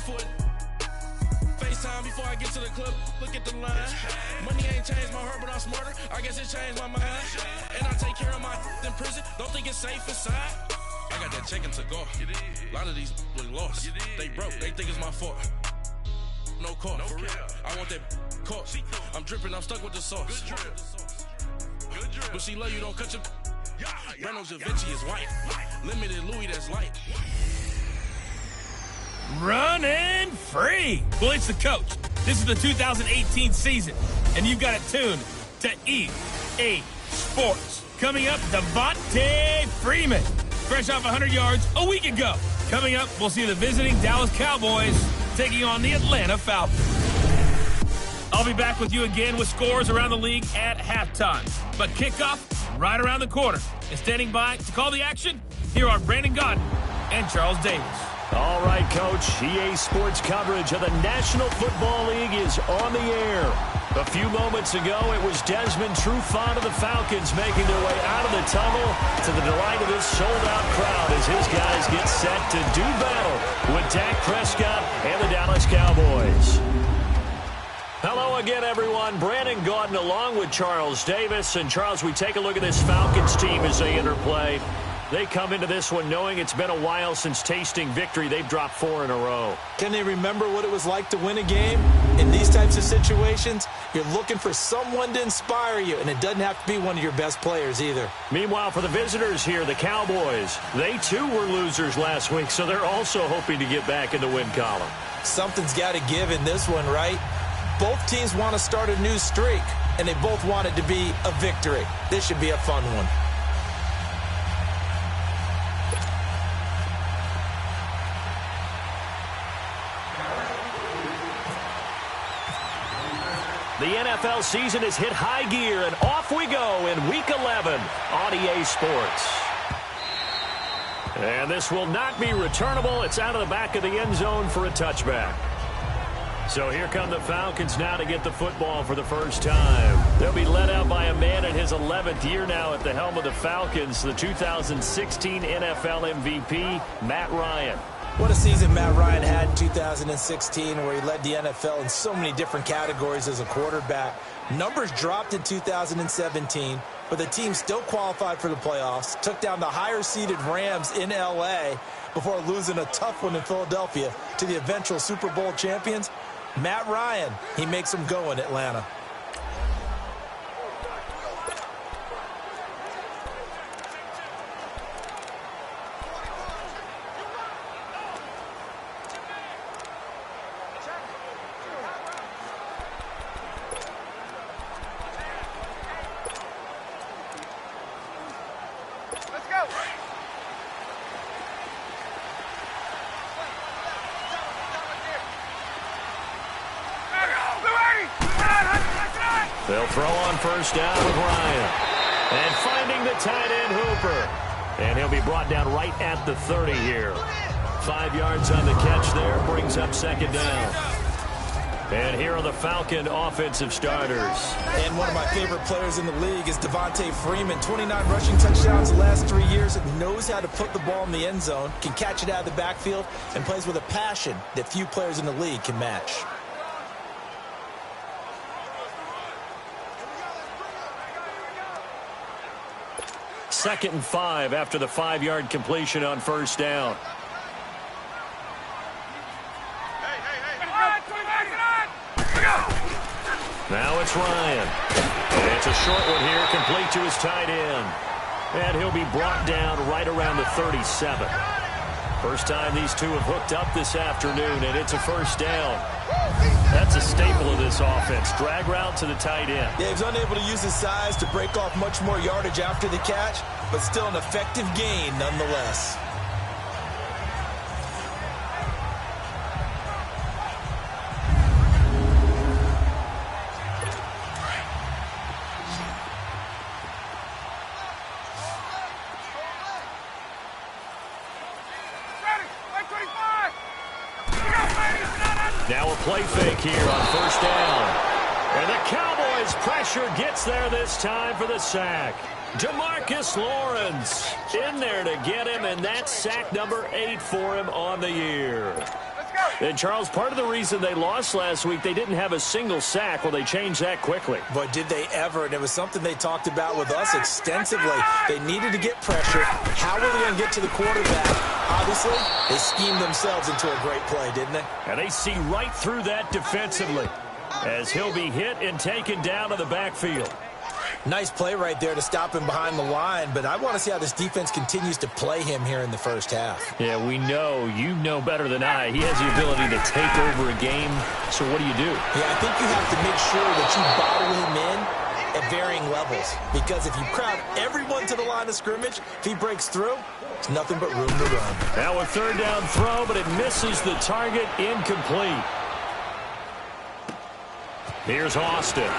for it. FaceTime before I get to the club, look at the line. Money ain't changed my heart, but I'm smarter. I guess it changed my mind. And I take care of my in prison. Don't think it's safe inside. I got that chicken to go. A lot of these look lost. They broke. They think it's my fault. No call, for real. I want that caught. I'm dripping. I'm stuck with the sauce. But she love you. Don't cut your. Breno Javinci is white. Limited Louis, that's light. Running free. Well, it's the coach. This is the 2018 season, and you've got it tuned to EA Sports. Coming up, Devontae Freeman, fresh off 100 yards a week ago. Coming up, we'll see the visiting Dallas Cowboys taking on the Atlanta Falcons. I'll be back with you again with scores around the league at halftime. But kickoff right around the corner. And standing by to call the action, here are Brandon Gaudin and Charles Davis. All right, Coach. EA Sports coverage of the National Football League is on the air. A few moments ago, it was Desmond Trufant of the Falcons making their way out of the tunnel to the delight of this sold-out crowd as his guys get set to do battle with Dak Prescott and the Dallas Cowboys. Hello again, everyone. Brandon Gaudin along with Charles Davis. And, Charles, we take a look at this Falcons team as they interplay. They come into this one knowing it's been a while since tasting victory. They've dropped 4 in a row. Can they remember what it was like to win a game? In these types of situations, you're looking for someone to inspire you, and it doesn't have to be one of your best players either. Meanwhile, for the visitors here, the Cowboys, they too were losers last week, so they're also hoping to get back in the win column. Something's got to give in this one, right? Both teams want to start a new streak, and they both want it to be a victory. This should be a fun one. The NFL season has hit high gear, and off we go in Week 11 on EA Sports. And this will not be returnable. It's out of the back of the end zone for a touchback. So here come the Falcons now to get the football for the first time. They'll be led out by a man in his 11th year now at the helm of the Falcons, the 2016 NFL MVP, Matt Ryan. What a season Matt Ryan had in 2016 where he led the NFL in so many different categories as a quarterback. Numbers dropped in 2017, but the team still qualified for the playoffs, took down the higher-seeded Rams in L.A. before losing a tough one in Philadelphia to the eventual Super Bowl champions. Matt Ryan, he makes them go in Atlanta. They'll throw on first down with Ryan. And finding the tight end, Hooper. And he'll be brought down right at the 30 here. 5 yards on the catch there, brings up second down. And here are the Falcon offensive starters. And one of my favorite players in the league is Devontae Freeman. 29 rushing touchdowns the last 3 years. Knows how to put the ball in the end zone, can catch it out of the backfield, and plays with a passion that few players in the league can match. Second and 5 after the 5-yard completion on first down. Now it's Ryan. And it's a short one here, complete to his tight end. And he'll be brought down right around the 37. First time these two have hooked up this afternoon, and it's a first down. That's a staple of this offense. Drag route to the tight end. Yeah, he's unable to use his size to break off much more yardage after the catch, but still an effective gain nonetheless. Now a play fake here on first down. And the Cowboys pressure gets there this time for the sack. DeMarcus Lawrence in there to get him, and that's sack number 8 for him on the year. And, Charles, part of the reason they lost last week, they didn't have a single sack. Well, they changed that quickly. But did they ever? And it was something they talked about with us extensively. They needed to get pressure. How were they going to get to the quarterback? Obviously, they schemed themselves into a great play, didn't they? And they see right through that defensively as he'll be hit and taken down to the backfield. Nice play right there to stop him behind the line, but I want to see how this defense continues to play him here in the first half. Yeah, we know. You know better than I. He has the ability to take over a game, so what do you do? Yeah, I think you have to make sure that you bottle him in at varying levels, because if you crowd everyone to the line of scrimmage, if he breaks through, it's nothing but room to run. Now a third down throw, but it misses the target, incomplete. Here's Austin.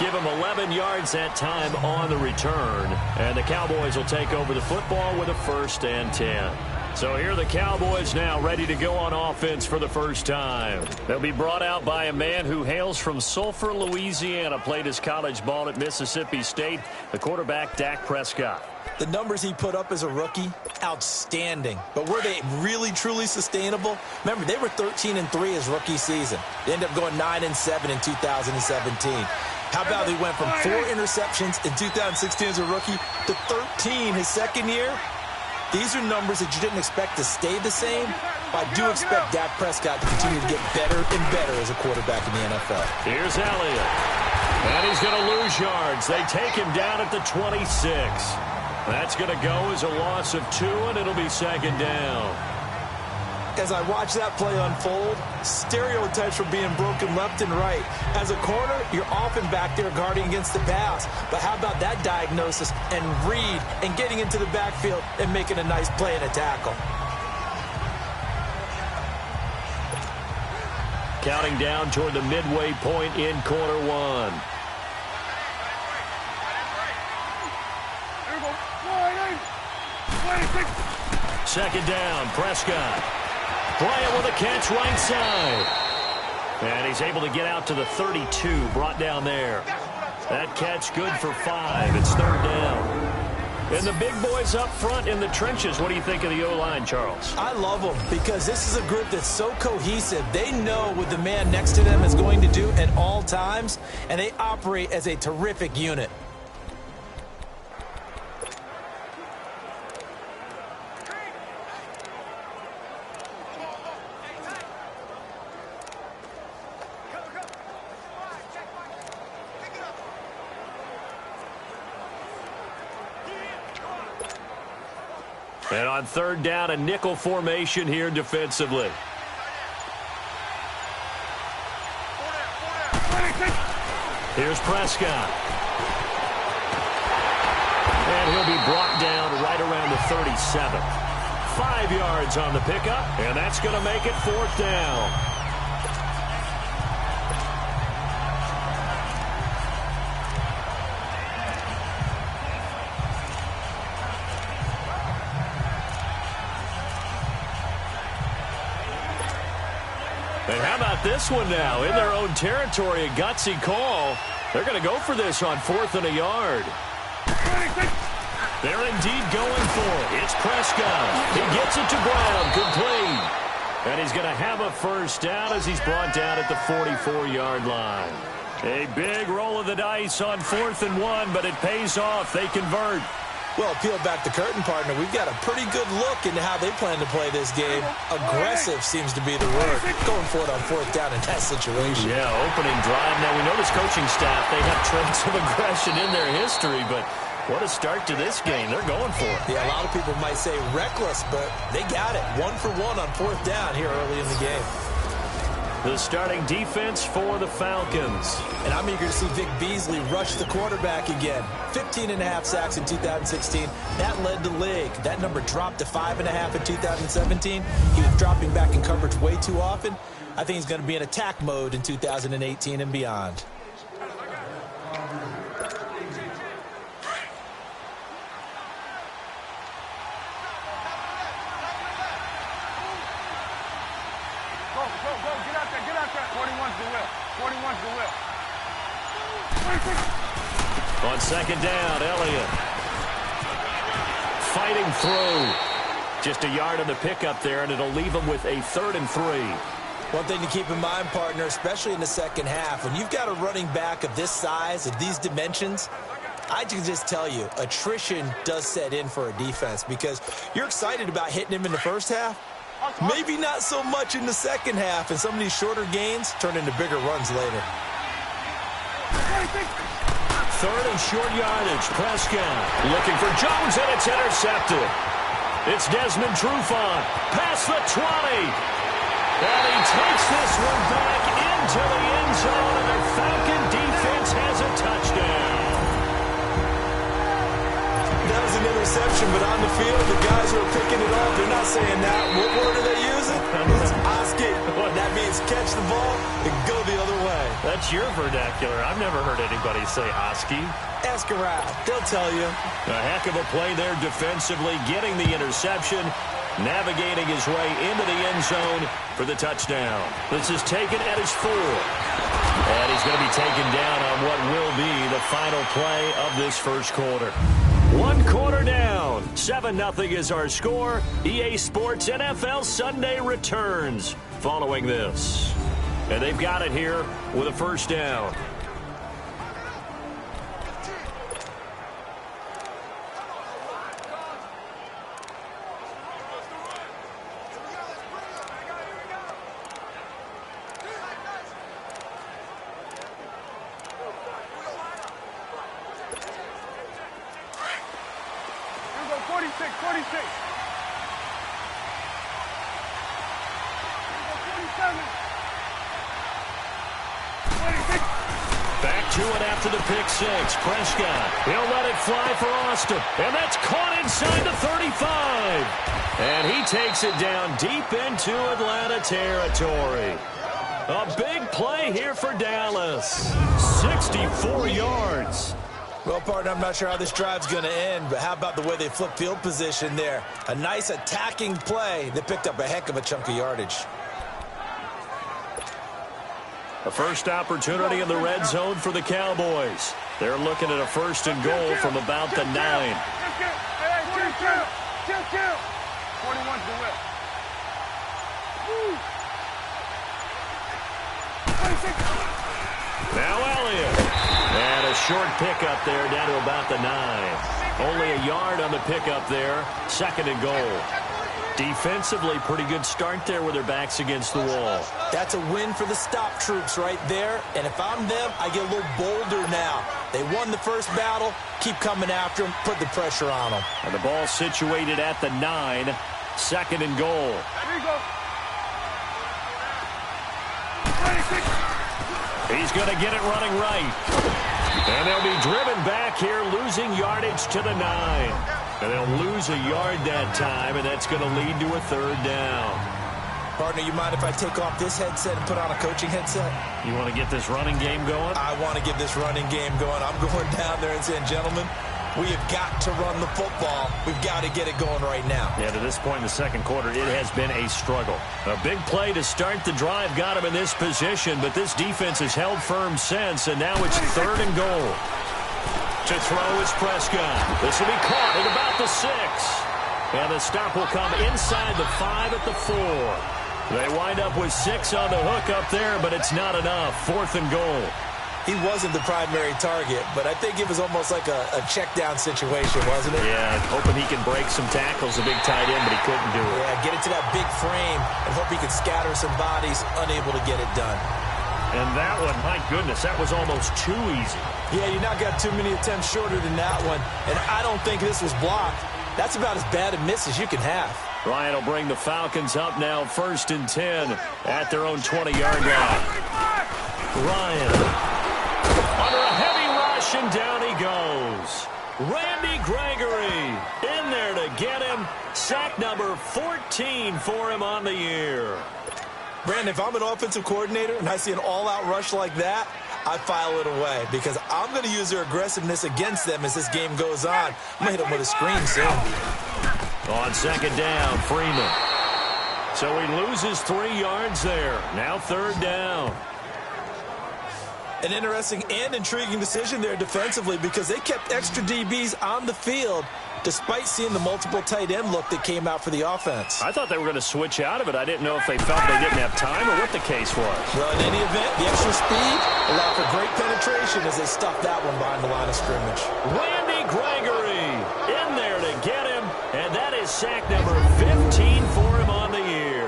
Give him 11 yards that time on the return. And the Cowboys will take over the football with a 1st and 10. So here are the Cowboys now ready to go on offense for the first time. They'll be brought out by a man who hails from Sulphur, Louisiana, played his college ball at Mississippi State, the quarterback Dak Prescott. The numbers he put up as a rookie, outstanding. But were they really, truly sustainable? Remember, they were 13-3 his rookie season. They ended up going 9-7 in 2017. How about they went from 4 interceptions in 2016 as a rookie to 13 his second year? These are numbers that you didn't expect to stay the same, but I do expect Dak Prescott to continue to get better and better as a quarterback in the NFL. Here's Elliott. And he's going to lose yards. They take him down at the 26. That's going to go as a loss of 2, and it'll be 2nd down. As I watch that play unfold, stereotypes for being broken left and right. As a corner, you're often back there guarding against the pass. But how about that diagnosis and read and getting into the backfield and making a nice play and a tackle? Counting down toward the midway point in quarter 1. Second down, Prescott. Bryant with a catch right side. And he's able to get out to the 32, brought down there. That catch good for 5. It's 3rd down. And the big boys up front in the trenches. What do you think of the O-line, Charles? I love them because this is a group that's so cohesive. They know what the man next to them is going to do at all times, and they operate as a terrific unit. And on 3rd down, a nickel formation here defensively. Here's Prescott. And he'll be brought down right around the 37. 5 yards on the pickup, and that's going to make it 4th down. And how about this one now? In their own territory, a gutsy call. They're going to go for this on 4th and a yard. They're indeed going for it. It's Prescott. He gets it to Brown. Complete. And he's going to have a 1st down as he's brought down at the 44-yard line. A big roll of the dice on 4th and 1, but it pays off. They convert. Well, peel back the curtain, partner. We've got a pretty good look into how they plan to play this game. Aggressive seems to be the word. Going for it on 4th down in that situation. Yeah, opening drive. Now, we know this coaching staff, they have traits of aggression in their history, but what a start to this game. They're going for it. Yeah, a lot of people might say reckless, but they got it. 1 for 1 on 4th down here early in the game. The starting defense for the Falcons. And I'm eager to see Vic Beasley rush the quarterback again. 15.5 sacks in 2016. That led the league. That number dropped to 5.5 in 2017. He was dropping back in coverage way too often. I think he's going to be in attack mode in 2018 and beyond. On 2nd down, Elliott. Fighting through. Just a yard on the pickup there, and it'll leave them with a 3rd and 3. One thing to keep in mind, partner, especially in the second half, when you've got a running back of this size, of these dimensions, I can just tell you, attrition does set in for a defense because you're excited about hitting him in the first half. Maybe not so much in the second half, and some of these shorter gains turn into bigger runs later. 3rd and short yardage. Prescott looking for Jones, and it's intercepted. It's Desmond Trufant past the 20. And he takes this one back into the end zone, and the Falcon defense has a touchdown. That was an interception, but on the field, the guys who are picking it off, they're not saying that. What word are they using? It's Oski. That means catch the ball and go the other way. That's your vernacular. I've never heard anybody say Oski. Ask around. They'll tell you. A heck of a play there defensively, getting the interception, navigating his way into the end zone for the touchdown. This is taken at his 4. And he's going to be taken down on what will be the final play of this first quarter. 1 quarter down. 7-0 is our score. EA Sports NFL Sunday returns following this. And they've got it here with a first down. Back to it after the pick 6. Prescott, he'll let it fly for Austin. And that's caught inside the 35. And he takes it down deep into Atlanta territory. A big play here for Dallas. 64 yards. Well, partner, I'm not sure how this drive's going to end, but how about the way they flip field position there? A nice attacking play that picked up a heck of a chunk of yardage. A first opportunity in the red zone for the Cowboys. They're looking at a 1st and goal from about the 9. 21's the whip. 26. Now Elliott. And a short pickup there down to about the 9. Only a yard on the pickup there. 2nd and goal. Defensively, pretty good start there with their backs against the wall. That's a win for the stop troops right there. And if I'm them, I get a little bolder now. They won the first battle. Keep coming after them. Put the pressure on them. And the ball situated at the 9. 2nd and goal. Here you go. 26. He's going to get it running right. And they'll be driven back here, losing yardage to the 9. And they'll lose a yard that time, and that's going to lead to a 3rd down. Partner, you mind if I take off this headset and put on a coaching headset? You want to get this running game going? I want to get this running game going. I'm going down there and saying, gentlemen, we have got to run the football. We've got to get it going right now. Yeah, to this point in the second quarter, it has been a struggle. A big play to start the drive got him in this position, but this defense has held firm since, and now it's 3rd and goal. To throw is Prescott. This will be caught at about the 6. And the stop will come inside the 5 at the 4. They wind up with 6 on the hook up there, but it's not enough. 4th and goal. He wasn't the primary target, but I think it was almost like a check down situation, wasn't it? Yeah, hoping he can break some tackles, a big tight end, but he couldn't do it. Yeah, get it to that big frame and hope he can scatter some bodies, unable to get it done. And that one, my goodness, that was almost too easy. Yeah, you not got too many attempts shorter than that one, and I don't think this was blocked. That's about as bad a miss as you can have. Ryan will bring the Falcons up now, 1st and 10 at their own 20-yard line. Ryan under a heavy rush, and down he goes. Randy Gregory in there to get him. Sack number 14 for him on the year. Brandon, if I'm an offensive coordinator and I see an all-out rush like that, I file it away because I'm going to use their aggressiveness against them as this game goes on. I'm going to hit them with a screen soon. On 2nd down, Freeman. So he loses 3 yards there. Now 3rd down. An interesting and intriguing decision there defensively because they kept extra DBs on the field despite seeing the multiple tight end look that came out for the offense. I thought they were going to switch out of it. I didn't know if they felt they didn't have time or what the case was. Well, in any event, the extra speed allowed for great penetration as they stuffed that one behind the line of scrimmage. Randy Gregory in there to get him, and that is sack number 15 for him on the year.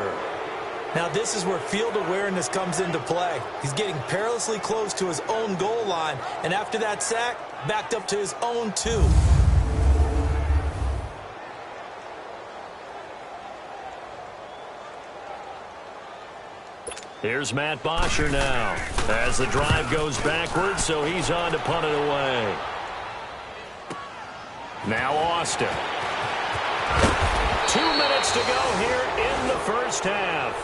Now this is where field awareness comes into play. He's getting perilously close to his own goal line, and after that sack, backed up to his own 2. Here's Matt Bosher now as the drive goes backwards, so he's on to punt it away. Now Austin. 2 minutes to go here in the first half.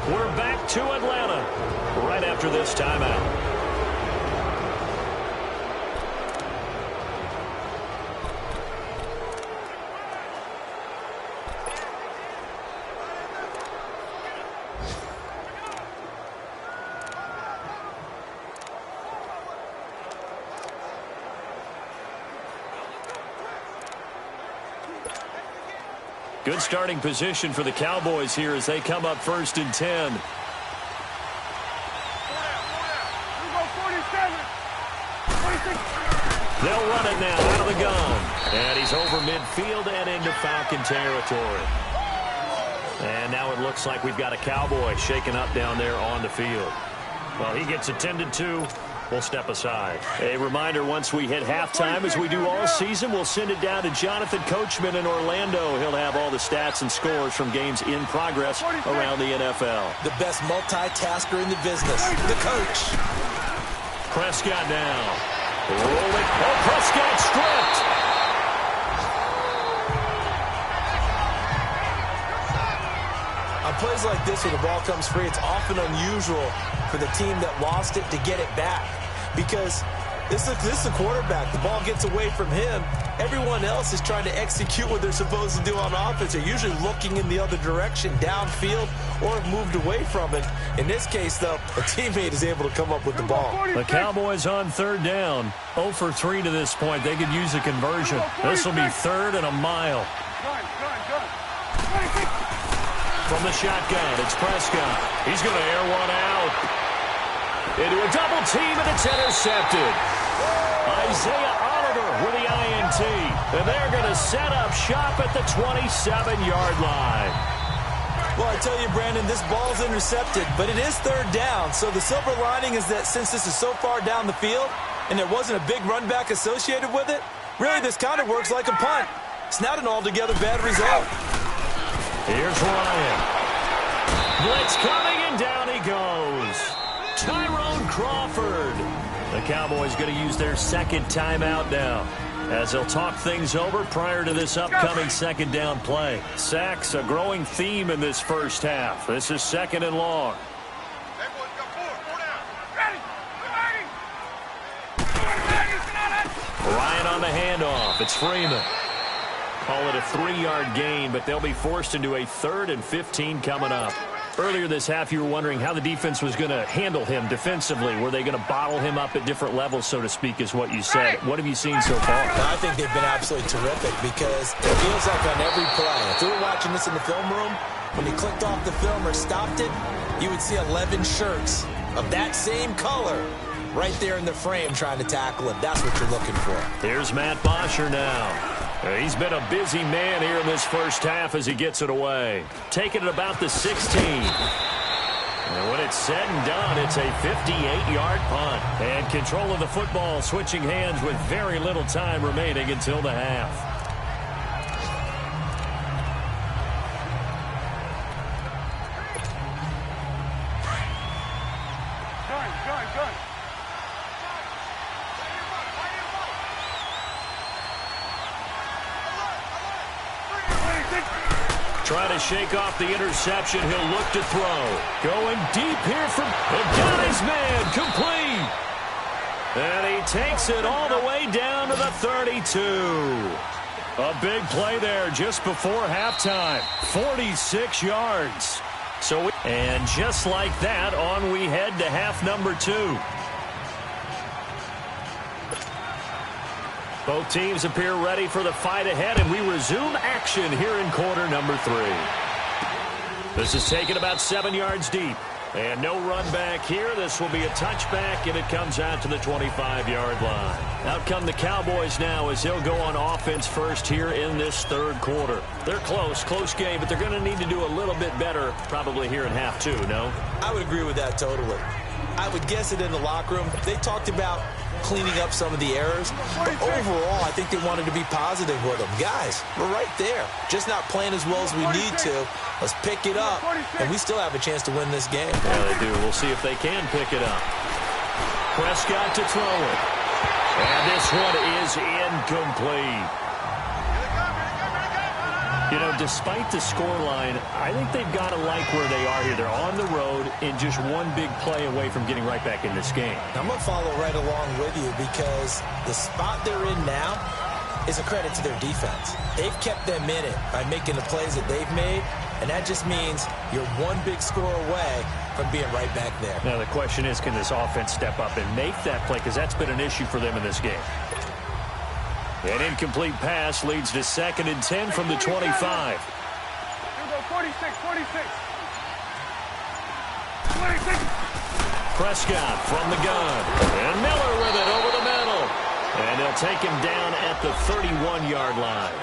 We're back to Atlanta right after this timeout. Good starting position for the Cowboys here as they come up 1st and 10. They'll run it now out of the gun. And he's over midfield and into Falcon territory. And now it looks like we've got a Cowboy shaken up down there on the field. Well, he gets attended to. We'll step aside. A reminder, once we hit halftime, as we do all season, we'll send it down to Jonathan Coachman in Orlando. He'll have all the stats and scores from games in progress around the NFL. The best multitasker in the business, the coach. Prescott now. Rolling. Oh, Prescott stripped. On plays like this where the ball comes free, it's often unusual for the team that lost it to get it back. Because this is the quarterback. The ball gets away from him. Everyone else is trying to execute what they're supposed to do on offense. They're usually looking in the other direction, downfield, or have moved away from it. In this case, though, a teammate is able to come up with the ball. The Cowboys on 3rd down. 0 for 3 to this point. They could use a conversion. This will be 3rd and a mile. From the shotgun, it's Prescott. He's going to air one out. Into a double team, and it's intercepted. Isaiah Oliver with the INT. And they're going to set up shop at the 27-yard line. Well, I tell you, Brandon, this ball's intercepted, but it is 3rd down. So the silver lining is that since this is so far down the field and there wasn't a big run back associated with it, really this kind of works like a punt. It's not an altogether bad result. Here's Ryan. Blitz coming, and down he goes. Tyrone Crawford. The Cowboys going to use their 2nd timeout now as they'll talk things over prior to this upcoming 2nd down play. Sacks, a growing theme in this first half. This is 2nd and long. Ryan on the handoff. It's Freeman. Call it a 3-yard gain, but they'll be forced into a 3rd and 15 coming up. Earlier this half, you were wondering how the defense was going to handle him defensively. Were they going to bottle him up at different levels, so to speak, is what you said. What have you seen so far? I think they've been absolutely terrific because it feels like on every play, if you were watching this in the film room, when you clicked off the film or stopped it, you would see 11 shirts of that same color right there in the frame trying to tackle him. That's what you're looking for. Here's Matt Bosher now. He's been a busy man here in this first half as he gets it away. Taking it about the 16. And when it's said and done, it's a 58-yard punt. And control of the football switching hands with very little time remaining until the half. Trying to shake off the interception. He'll look to throw. Going deep here from... got his man. Complete. And he takes it all the way down to the 32. A big play there just before halftime. 46 yards. And just like that, on we head to half number 2. Both teams appear ready for the fight ahead, and we resume action here in quarter number 3. This is taken about 7 yards deep. And no run back here. This will be a touchback, and it comes out to the 25-yard line. Out come the Cowboys now as they'll go on offense first here in this third quarter. They're close game, but they're going to need to do a little bit better probably here in half 2, no? I would agree with that totally. I would guess it in the locker room. They talked about cleaning up some of the errors, but overall, I think they wanted to be positive with them. Guys, we're right there. Just not playing as well as we need to. Let's pick it up, and we still have a chance to win this game. Yeah, they do. We'll see if they can pick it up. Prescott to throw it. And this one is incomplete. You know, despite the scoreline, I think they've got to like where they are here. They're on the road and just one big play away from getting right back in this game. I'm going to follow right along with you because the spot they're in now is a credit to their defense. They've kept them in it by making the plays that they've made, and that just means you're one big score away from being right back there. Now, the question is, can this offense step up and make that play? Because that's been an issue for them in this game. An incomplete pass leads to 2nd and 10 from the 25. Here we go, 46. 26. Prescott from the gun. And Miller with it over the middle. And they'll take him down at the 31-yard line.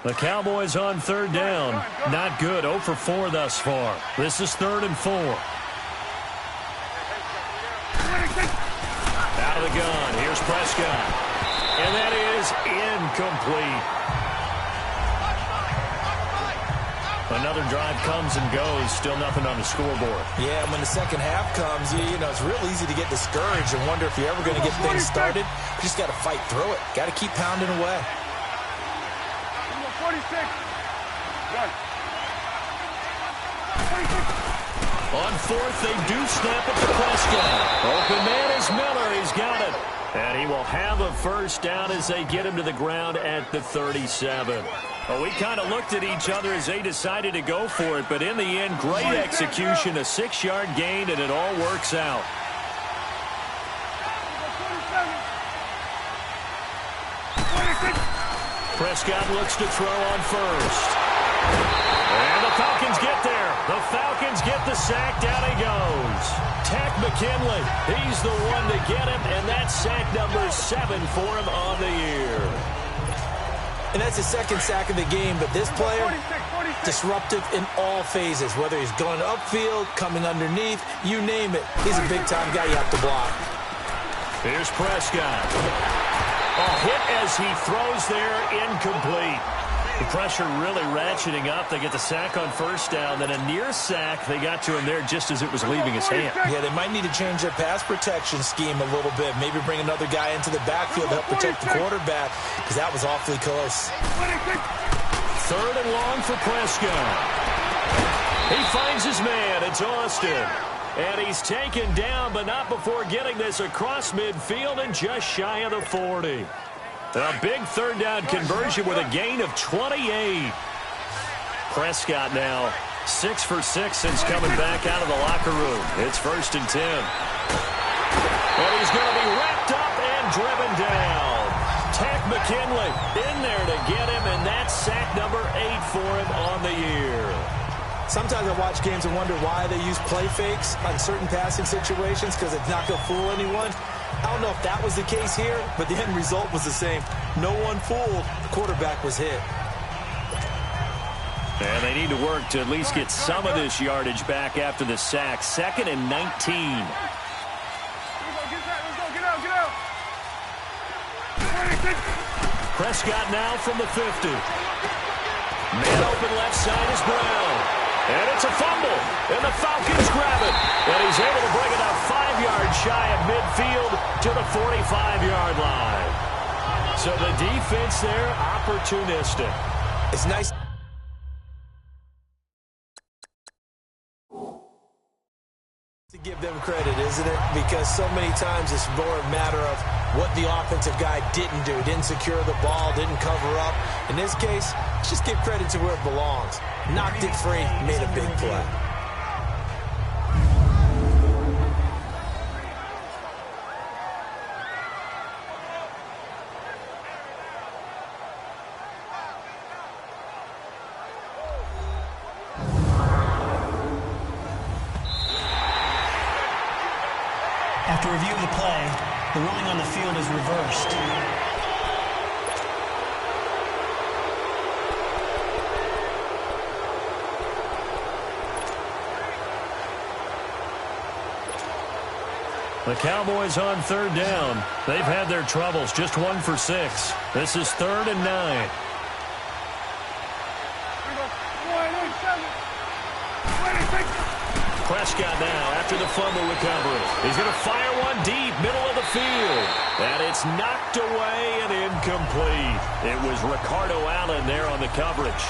The Cowboys on 3rd down. Not good. 0 for 4 thus far. This is 3rd and 4. Out of the gun. Here's Prescott. And that is incomplete. Another drive comes and goes. Still nothing on the scoreboard. Yeah, when the second half comes, you know, it's real easy to get discouraged and wonder if you're ever going to get things started. You just got to fight through it. Got to keep pounding away. 46. Good. 26. On 4th, they do snap it to Prescott. Open man is Miller. He's got it. And he will have a first down as they get him to the ground at the 37. Well, we kind of looked at each other as they decided to go for it, but in the end, great execution, a 6-yard gain, and it all works out. Prescott looks to throw on 1st. And the Falcons get there. The Falcons get the sack. Down he goes. Tack McKinley. He's the one to get him, and that's sack number 7 for him on the year. And that's his 2nd sack of the game, but this player, disruptive in all phases, whether he's going upfield, coming underneath, you name it. He's a big-time guy you have to block. Here's Prescott. A hit as he throws there, incomplete. The pressure really ratcheting up. They get the sack on 1st down, then a near sack. They got to him there just as it was leaving his hand. Yeah, they might need to change their pass protection scheme a little bit. Maybe bring another guy into the backfield to help protect the quarterback, because that was awfully close. 3rd and long for Prescott. He finds his man. It's Austin. And he's taken down, but not before getting this across midfield and just shy of the 40. A big 3rd down conversion with a gain of 28. Prescott now 6 for 6 since coming back out of the locker room. It's 1st and 10. And he's going to be wrapped up and driven down. Tack McKinley in there to get him, and that's sack number 8 for him on the year. Sometimes I watch games and wonder why they use play fakes on certain passing situations, because it's not going to fool anyone. I don't know if that was the case here, but the end result was the same. No one fooled. The quarterback was hit. And they need to work to at least get some of this yardage back after the sack. 2nd and 19. Get out. 26. Prescott now from the 50. Man open left side is Brown. And it's a fumble. And the Falcons grab it. And he's able to bring it up 5 yards shy of midfield to the 45-yard line. So the defense there, opportunistic. It's nice to give them credit, isn't it? Because so many times it's more a matter of what the offensive guy didn't do. Didn't secure the ball, didn't cover up. In this case, let's just give credit to where it belongs. Knocked it free, made a big play. After review of the play, the ruling on the field is reversed. The Cowboys on third down. They've had their troubles, just 1 for 6. This is 3rd and 9. Prescott now after the fumble recovery. He's going to fire one deep, middle of the field. And it's knocked away and incomplete. It was Ricardo Allen there on the coverage.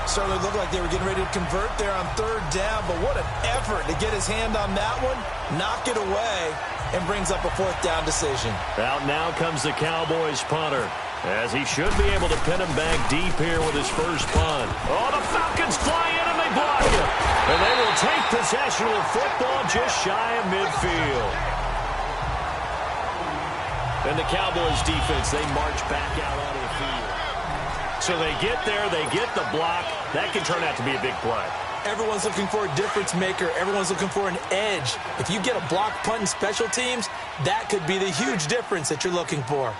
Certainly looked like they were getting ready to convert there on third down, but what an effort to get his hand on that one, knock it away, and brings up a 4th down decision. Out now comes the Cowboys punter, as he should be able to pin him back deep here with his first punt. Oh, the Falcons fly in and they block it. And they will take possession of the football just shy of midfield. And the Cowboys defense, they march back out onto the field. So they get there, they get the block. That can turn out to be a big play. Everyone's looking for a difference maker. Everyone's looking for an edge. If you get a block punt in special teams, that could be the huge difference that you're looking for.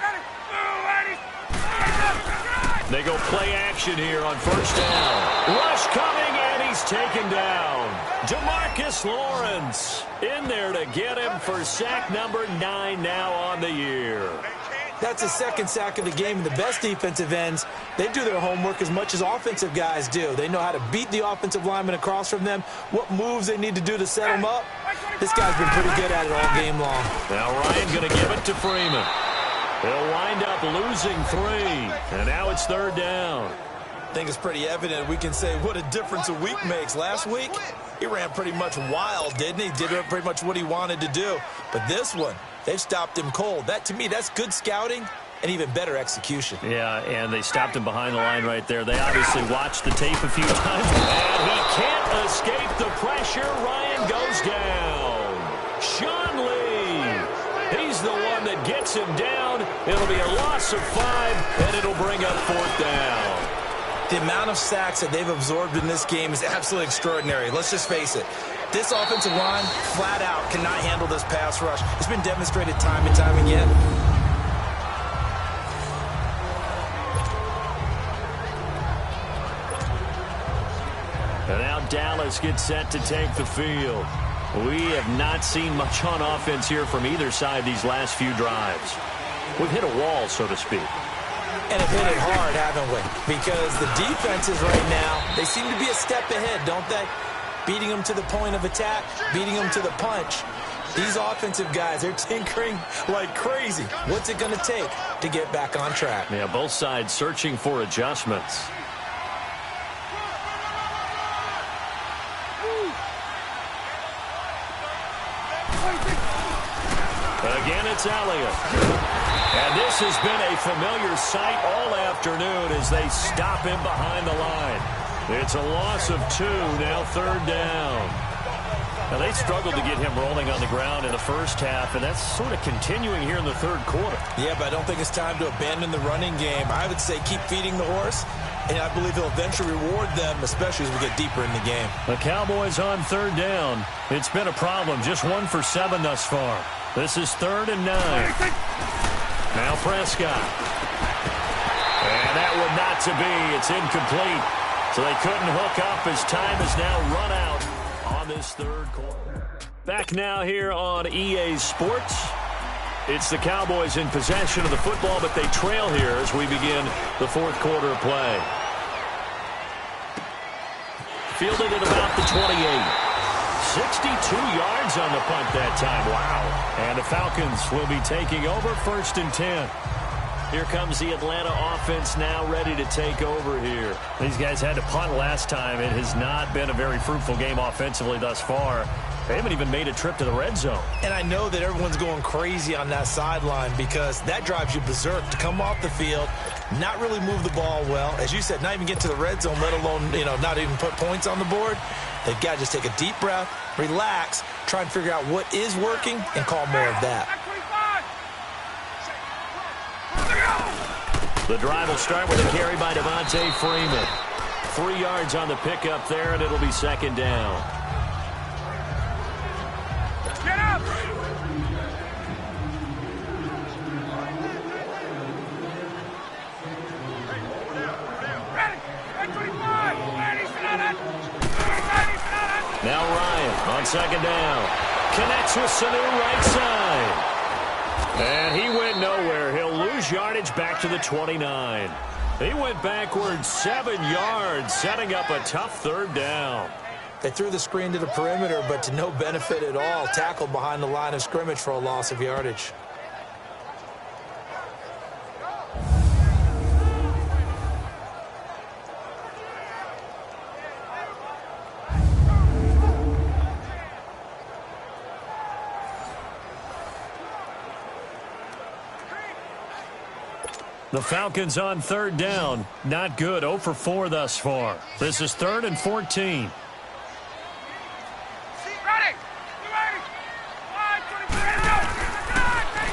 They go play action here on first down. Rush coming, and he's taken down. Demarcus Lawrence in there to get him for sack number 9 now on the year. That's the 2nd sack of the game. And the best defensive ends, they do their homework as much as offensive guys do. They know how to beat the offensive lineman across from them, what moves they need to do to set them up. This guy's been pretty good at it all game long. Now Ryan going to give it to Freeman. He'll wind up losing 3. And now it's 3rd down. I think it's pretty evident. We can say what a difference a week makes. Last week, he ran pretty much wild, didn't he? Did pretty much what he wanted to do. But this one, they've stopped him cold. That, to me, that's good scouting and even better execution. Yeah, and they stopped him behind the line right there. They obviously watched the tape a few times. And he can't escape the pressure. Ryan goes down. Sean Lee, he's the one that gets him down. It'll be a loss of 5, and it'll bring up 4th down. The amount of sacks that they've absorbed in this game is absolutely extraordinary. Let's just face it. This offensive line, flat out, cannot handle this pass rush. It's been demonstrated time and time again. And now Dallas gets set to take the field. We have not seen much on offense here from either side these last few drives. We've hit a wall, so to speak. And have hit it hard, haven't we? Because the defenses right now, they seem to be a step ahead, don't they? Beating them to the point of attack, beating them to the punch. These offensive guys, they're tinkering like crazy. What's it going to take to get back on track? Yeah, both sides searching for adjustments. Again, it's Elliott. And this has been a familiar sight all afternoon as they stop him behind the line. It's a loss of 2, now 3rd down. Now, they struggled to get him rolling on the ground in the first half, and that's sort of continuing here in the 3rd quarter. Yeah, but I don't think it's time to abandon the running game. I would say keep feeding the horse, and I believe he'll eventually reward them, especially as we get deeper in the game. The Cowboys on 3rd down. It's been a problem, just 1 for 7 thus far. This is 3rd and 9. Now Prescott. And that one not to be. It's incomplete. So they couldn't hook up as time has now run out on this 3rd quarter. Back now here on EA Sports. It's the Cowboys in possession of the football, but they trail here as we begin the 4th quarter of play. Fielded at about the 28. 62 yards on the punt that time. Wow. And the Falcons will be taking over 1st and 10. Here comes the Atlanta offense now ready to take over here. These guys had to punt last time. It has not been a very fruitful game offensively thus far. They haven't even made a trip to the red zone. And I know that everyone's going crazy on that sideline because that drives you berserk to come off the field, not really move the ball well. As you said, not even get to the red zone, let alone, not even put points on the board. They've got to just take a deep breath, relax, try and figure out what is working, and call more of that. The drive will start with a carry by Devontae Freeman. 3 yards on the pickup there, and it'll be 2nd down. Get up! Now Ryan on second down. Connects with Sanu right side. And he went nowhere. He'll lose yardage back to the 29. He went backwards 7 yards, setting up a tough third down. They threw the screen to the perimeter, but to no benefit at all. Tackled behind the line of scrimmage for a loss of yardage. The Falcons on third down. Not good. 0 for 4 thus far. This is 3rd and 14.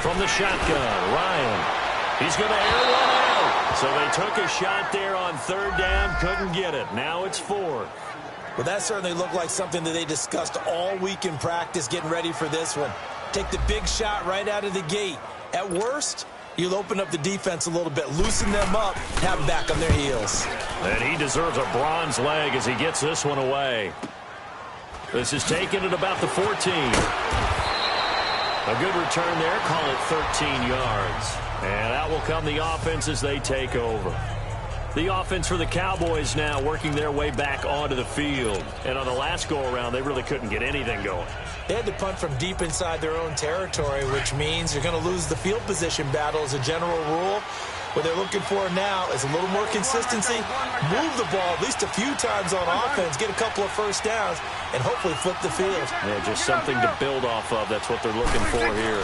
From the shotgun, Ryan. He's going to air one out. So they took a shot there on third down. Couldn't get it. Now it's 4th. Well, that certainly looked like something that they discussed all week in practice getting ready for this one. Take the big shot right out of the gate. At worst, you'll open up the defense a little bit, loosen them up, have them back on their heels. And he deserves a bronze leg as he gets this one away. This is taken at about the 14. A good return there. Call it 13 yards. And out will come the offense as they take over. The offense for the Cowboys now working their way back onto the field. And on the last go-around, they really couldn't get anything going. They had to punt from deep inside their own territory, which means you're going to lose the field position battle as a general rule. What they're looking for now is a little more consistency, move the ball at least a few times on offense, get a couple of first downs, and hopefully flip the field. Yeah, just something to build off of. That's what they're looking for here.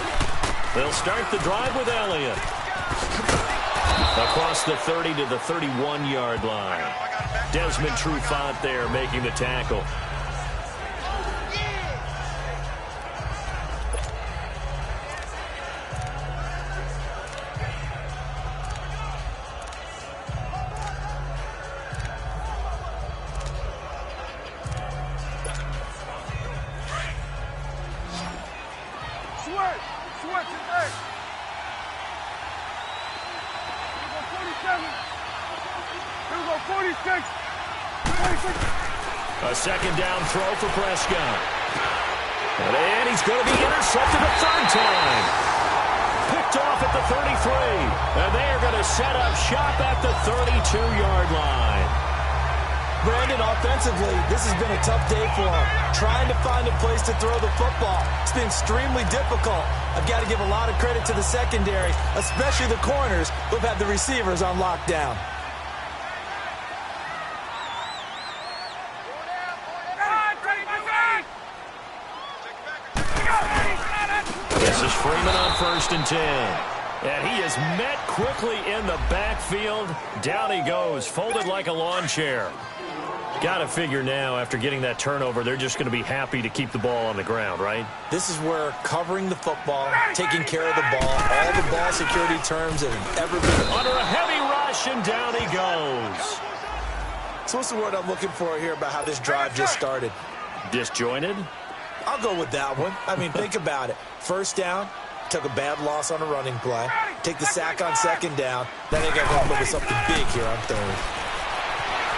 They'll start the drive with Elliott. Across the 30 to the 31-yard line. Desmond Trufant there making the tackle. A second down throw for Prescott. And he's going to be intercepted a third time. Picked off at the 33. And they are going to set up shop at the 32-yard line. Brandon, offensively, this has been a tough day for him. Trying to find a place to throw the football. It's been extremely difficult. I've got to give a lot of credit to the secondary, especially the corners who've had the receivers on lockdown. This is Freeman on 1st and 10. And he is met quickly in the backfield. Down he goes, folded like a lawn chair. Got to figure now, after getting that turnover, they're just going to be happy to keep the ball on the ground, right? This is where covering the football, taking care of the ball, all the ball security terms have ever been. Under a heavy rush, and down he goes. So what's the word I'm looking for here about how this drive just started? Disjointed? I'll go with that one. I mean, think about it. First down, took a bad loss on a running play. Take the sack on second down. Then they got to look at something big here on third.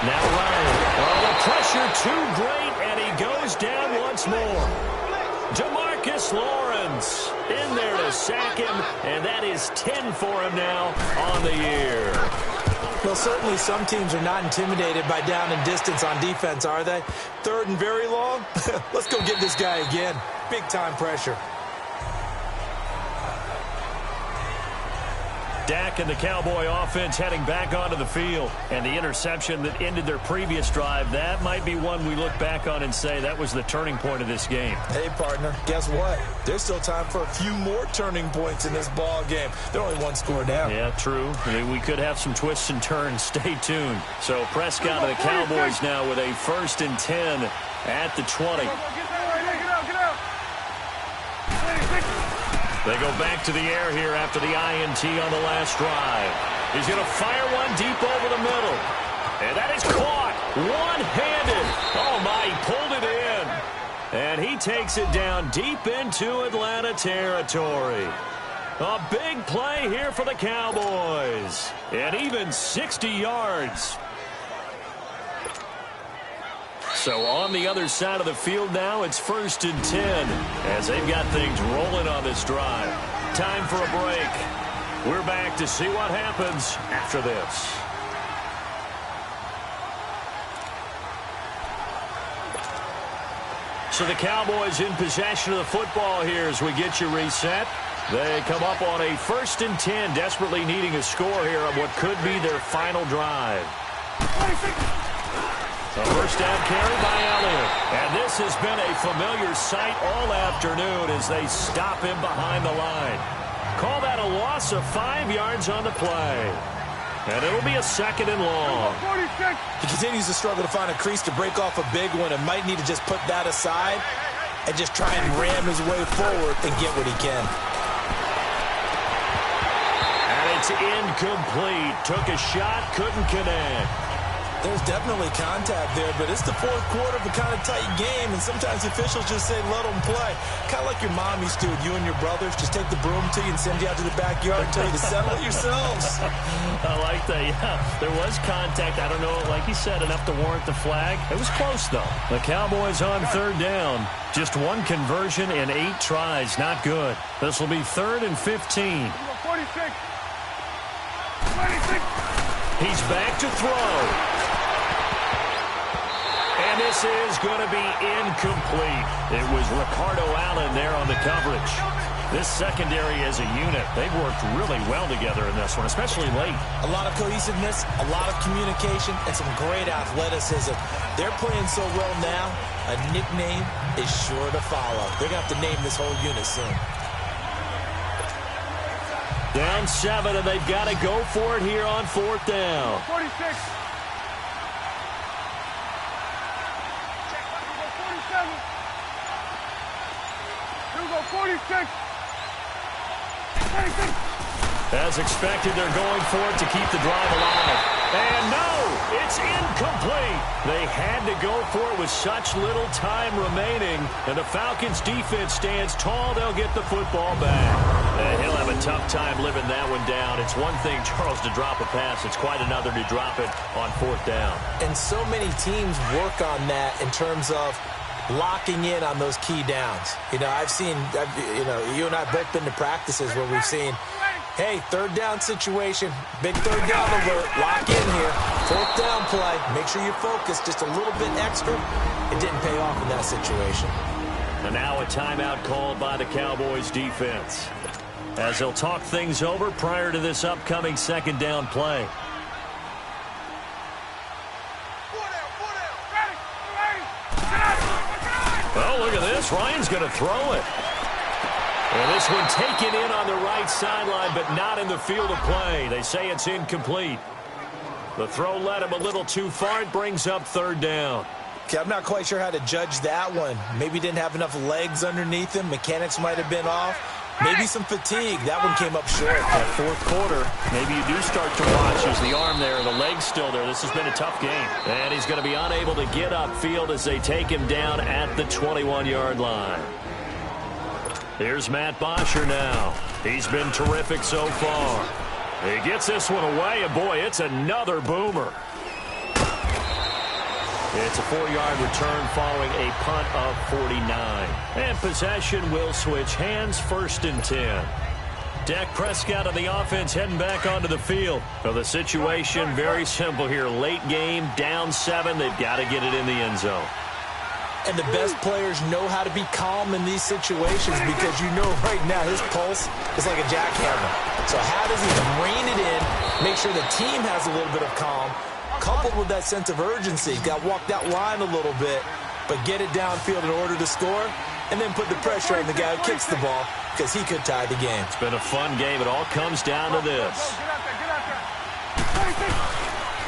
Now Ryan. Oh, the pressure too great, and he goes down once more. DeMarcus Lawrence in there to sack him, and that is 10 for him now on the year. Well, certainly some teams are not intimidated by down and distance on defense, are they? Third and very long? Let's go get this guy again. Big-time pressure. Dak and the Cowboy offense heading back onto the field. And the interception that ended their previous drive, that might be one we look back on and say that was the turning point of this game. Hey, partner, guess what? There's still time for a few more turning points in this ball game. They're only one score down. Yeah, true. I mean, we could have some twists and turns. Stay tuned. So Prescott and the Cowboys now with a 1st and 10 at the 20. They go back to the air here after the INT on the last drive. He's going to fire one deep over the middle. And that is caught one-handed. Oh, my, he pulled it in. And he takes it down deep into Atlanta territory. A big play here for the Cowboys. And even 60 yards. So on the other side of the field now, it's 1st and 10 as they've got things rolling on this drive. Time for a break. We're back to see what happens after this. So the Cowboys in possession of the football here as we get you reset. They come up on a 1st and 10, desperately needing a score here on what could be their final drive. A first down carry by Elliott. And this has been a familiar sight all afternoon as they stop him behind the line. Call that a loss of 5 yards on the play. And it'll be a 2nd and long. He continues to struggle to find a crease to break off a big one and might need to just put that aside and just try and ram his way forward and get what he can. And it's incomplete. Took a shot, couldn't connect. There's definitely contact there, but it's the 4th quarter of a kind of tight game, and sometimes officials just say, let them play. Kind of like your mom used to with you and your brothers. Just take the broom to you and send you out to the backyard and tell you to settle it yourselves. I like that, yeah. There was contact. I don't know, like you said, enough to warrant the flag. It was close, though. The Cowboys on 3rd down. Just 1 conversion in 8 tries. Not good. This will be 3rd and 15. 46. He's back to throw. And this is going to be incomplete. It was Ricardo Allen there on the coverage. This secondary as a unit, they've worked really well together in this one, especially late. A lot of cohesiveness, a lot of communication, and some great athleticism. They're playing so well now, a nickname is sure to follow. They're going to have to name this whole unit soon. Down 7, and they've got to go for it here on 4th down. 46. 46. As expected, they're going for it to keep the drive alive. And no, it's incomplete. They had to go for it with such little time remaining. And the Falcons defense stands tall. They'll get the football back. And he'll have a tough time living that one down. It's one thing, Charles, to drop a pass. It's quite another to drop it on 4th down. And so many teams work on that in terms of locking in on those key downs. You know, you and I have both been to practices where we've seen, hey, 3rd down situation, big 3rd down alert, lock in here, 4th down play, make sure you focus just a little bit extra. It didn't pay off in that situation. And now a timeout called by the Cowboys defense as they'll talk things over prior to this upcoming 2nd down play. Oh, look at this. Ryan's going to throw it. And this one taken in on the right sideline, but not in the field of play. They say it's incomplete. The throw led him a little too far. It brings up 3rd down. Okay, I'm not quite sure how to judge that one. Maybe didn't have enough legs underneath him. Mechanics might have been off. Maybe some fatigue. That one came up short. That 4th quarter, maybe you do start to watch as the arm there, the leg's still there. This has been a tough game. And he's going to be unable to get upfield as they take him down at the 21-yard line. Here's Matt Bosher now. He's been terrific so far. He gets this one away, and boy, it's another boomer. It's a 4-yard return following a punt of 49. And possession will switch hands, 1st and 10. Dak Prescott of the offense heading back onto the field. So the situation very simple here. Late game, down 7. They've got to get it in the end zone. And the best players know how to be calm in these situations because you know right now his pulse is like a jackhammer. So how does he rein it in, make sure the team has a little bit of calm, coupled with that sense of urgency? Got to walk that line a little bit, but get it downfield in order to score, and then put the pressure on the guy who kicks the ball because he could tie the game. It's been a fun game. It all comes down to this.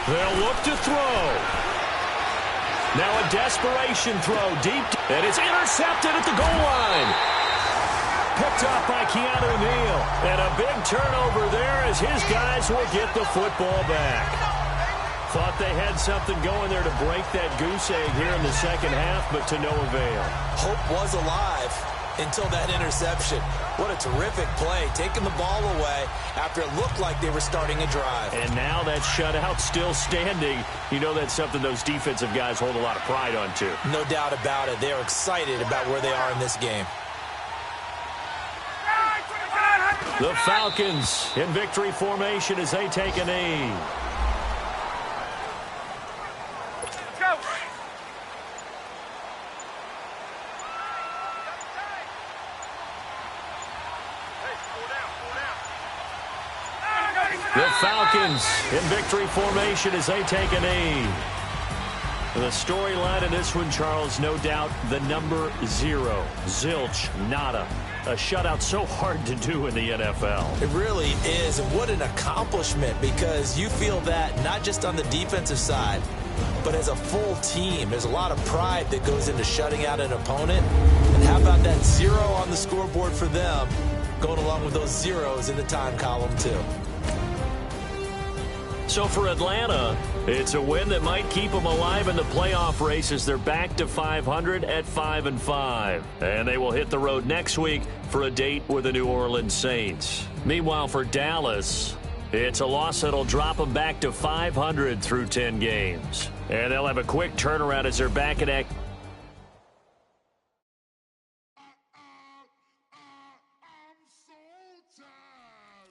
They'll look to throw. Now a desperation throw deep, and it's intercepted at the goal line. Picked up by Keanu Neal. And a big turnover there as his guys will get the football back. Thought they had something going there to break that goose egg here in the 2nd half, but to no avail. Hope was alive. until that interception. What a terrific play, taking the ball away after it looked like they were starting a drive. And now that shutout still standing. You know that's something those defensive guys hold a lot of pride on, too. No doubt about it. They are excited about where they are in this game. The Falcons in victory formation as they take a knee. The Falcons in victory formation as they take a knee. The storyline in this one, Charles, no doubt the number 0. Zilch, nada. A shutout so hard to do in the NFL. It really is, and what an accomplishment, because you feel that not just on the defensive side, but as a full team. There's a lot of pride that goes into shutting out an opponent. And how about that 0 on the scoreboard for them, going along with those zeros in the time column, too. So for Atlanta, it's a win that might keep them alive in the playoff race as they're back to 500 at 5-5. And they will hit the road next week for a date with the New Orleans Saints. Meanwhile, for Dallas, it's a loss that'll drop them back to 500 through 10 games. And they'll have a quick turnaround as they're back in act.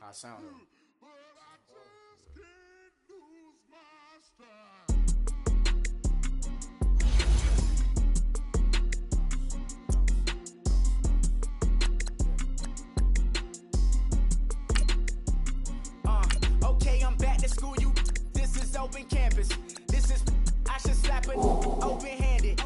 I sound it. Okay, I'm back to school, you. This is open campus. This is, I should slap it open-handed.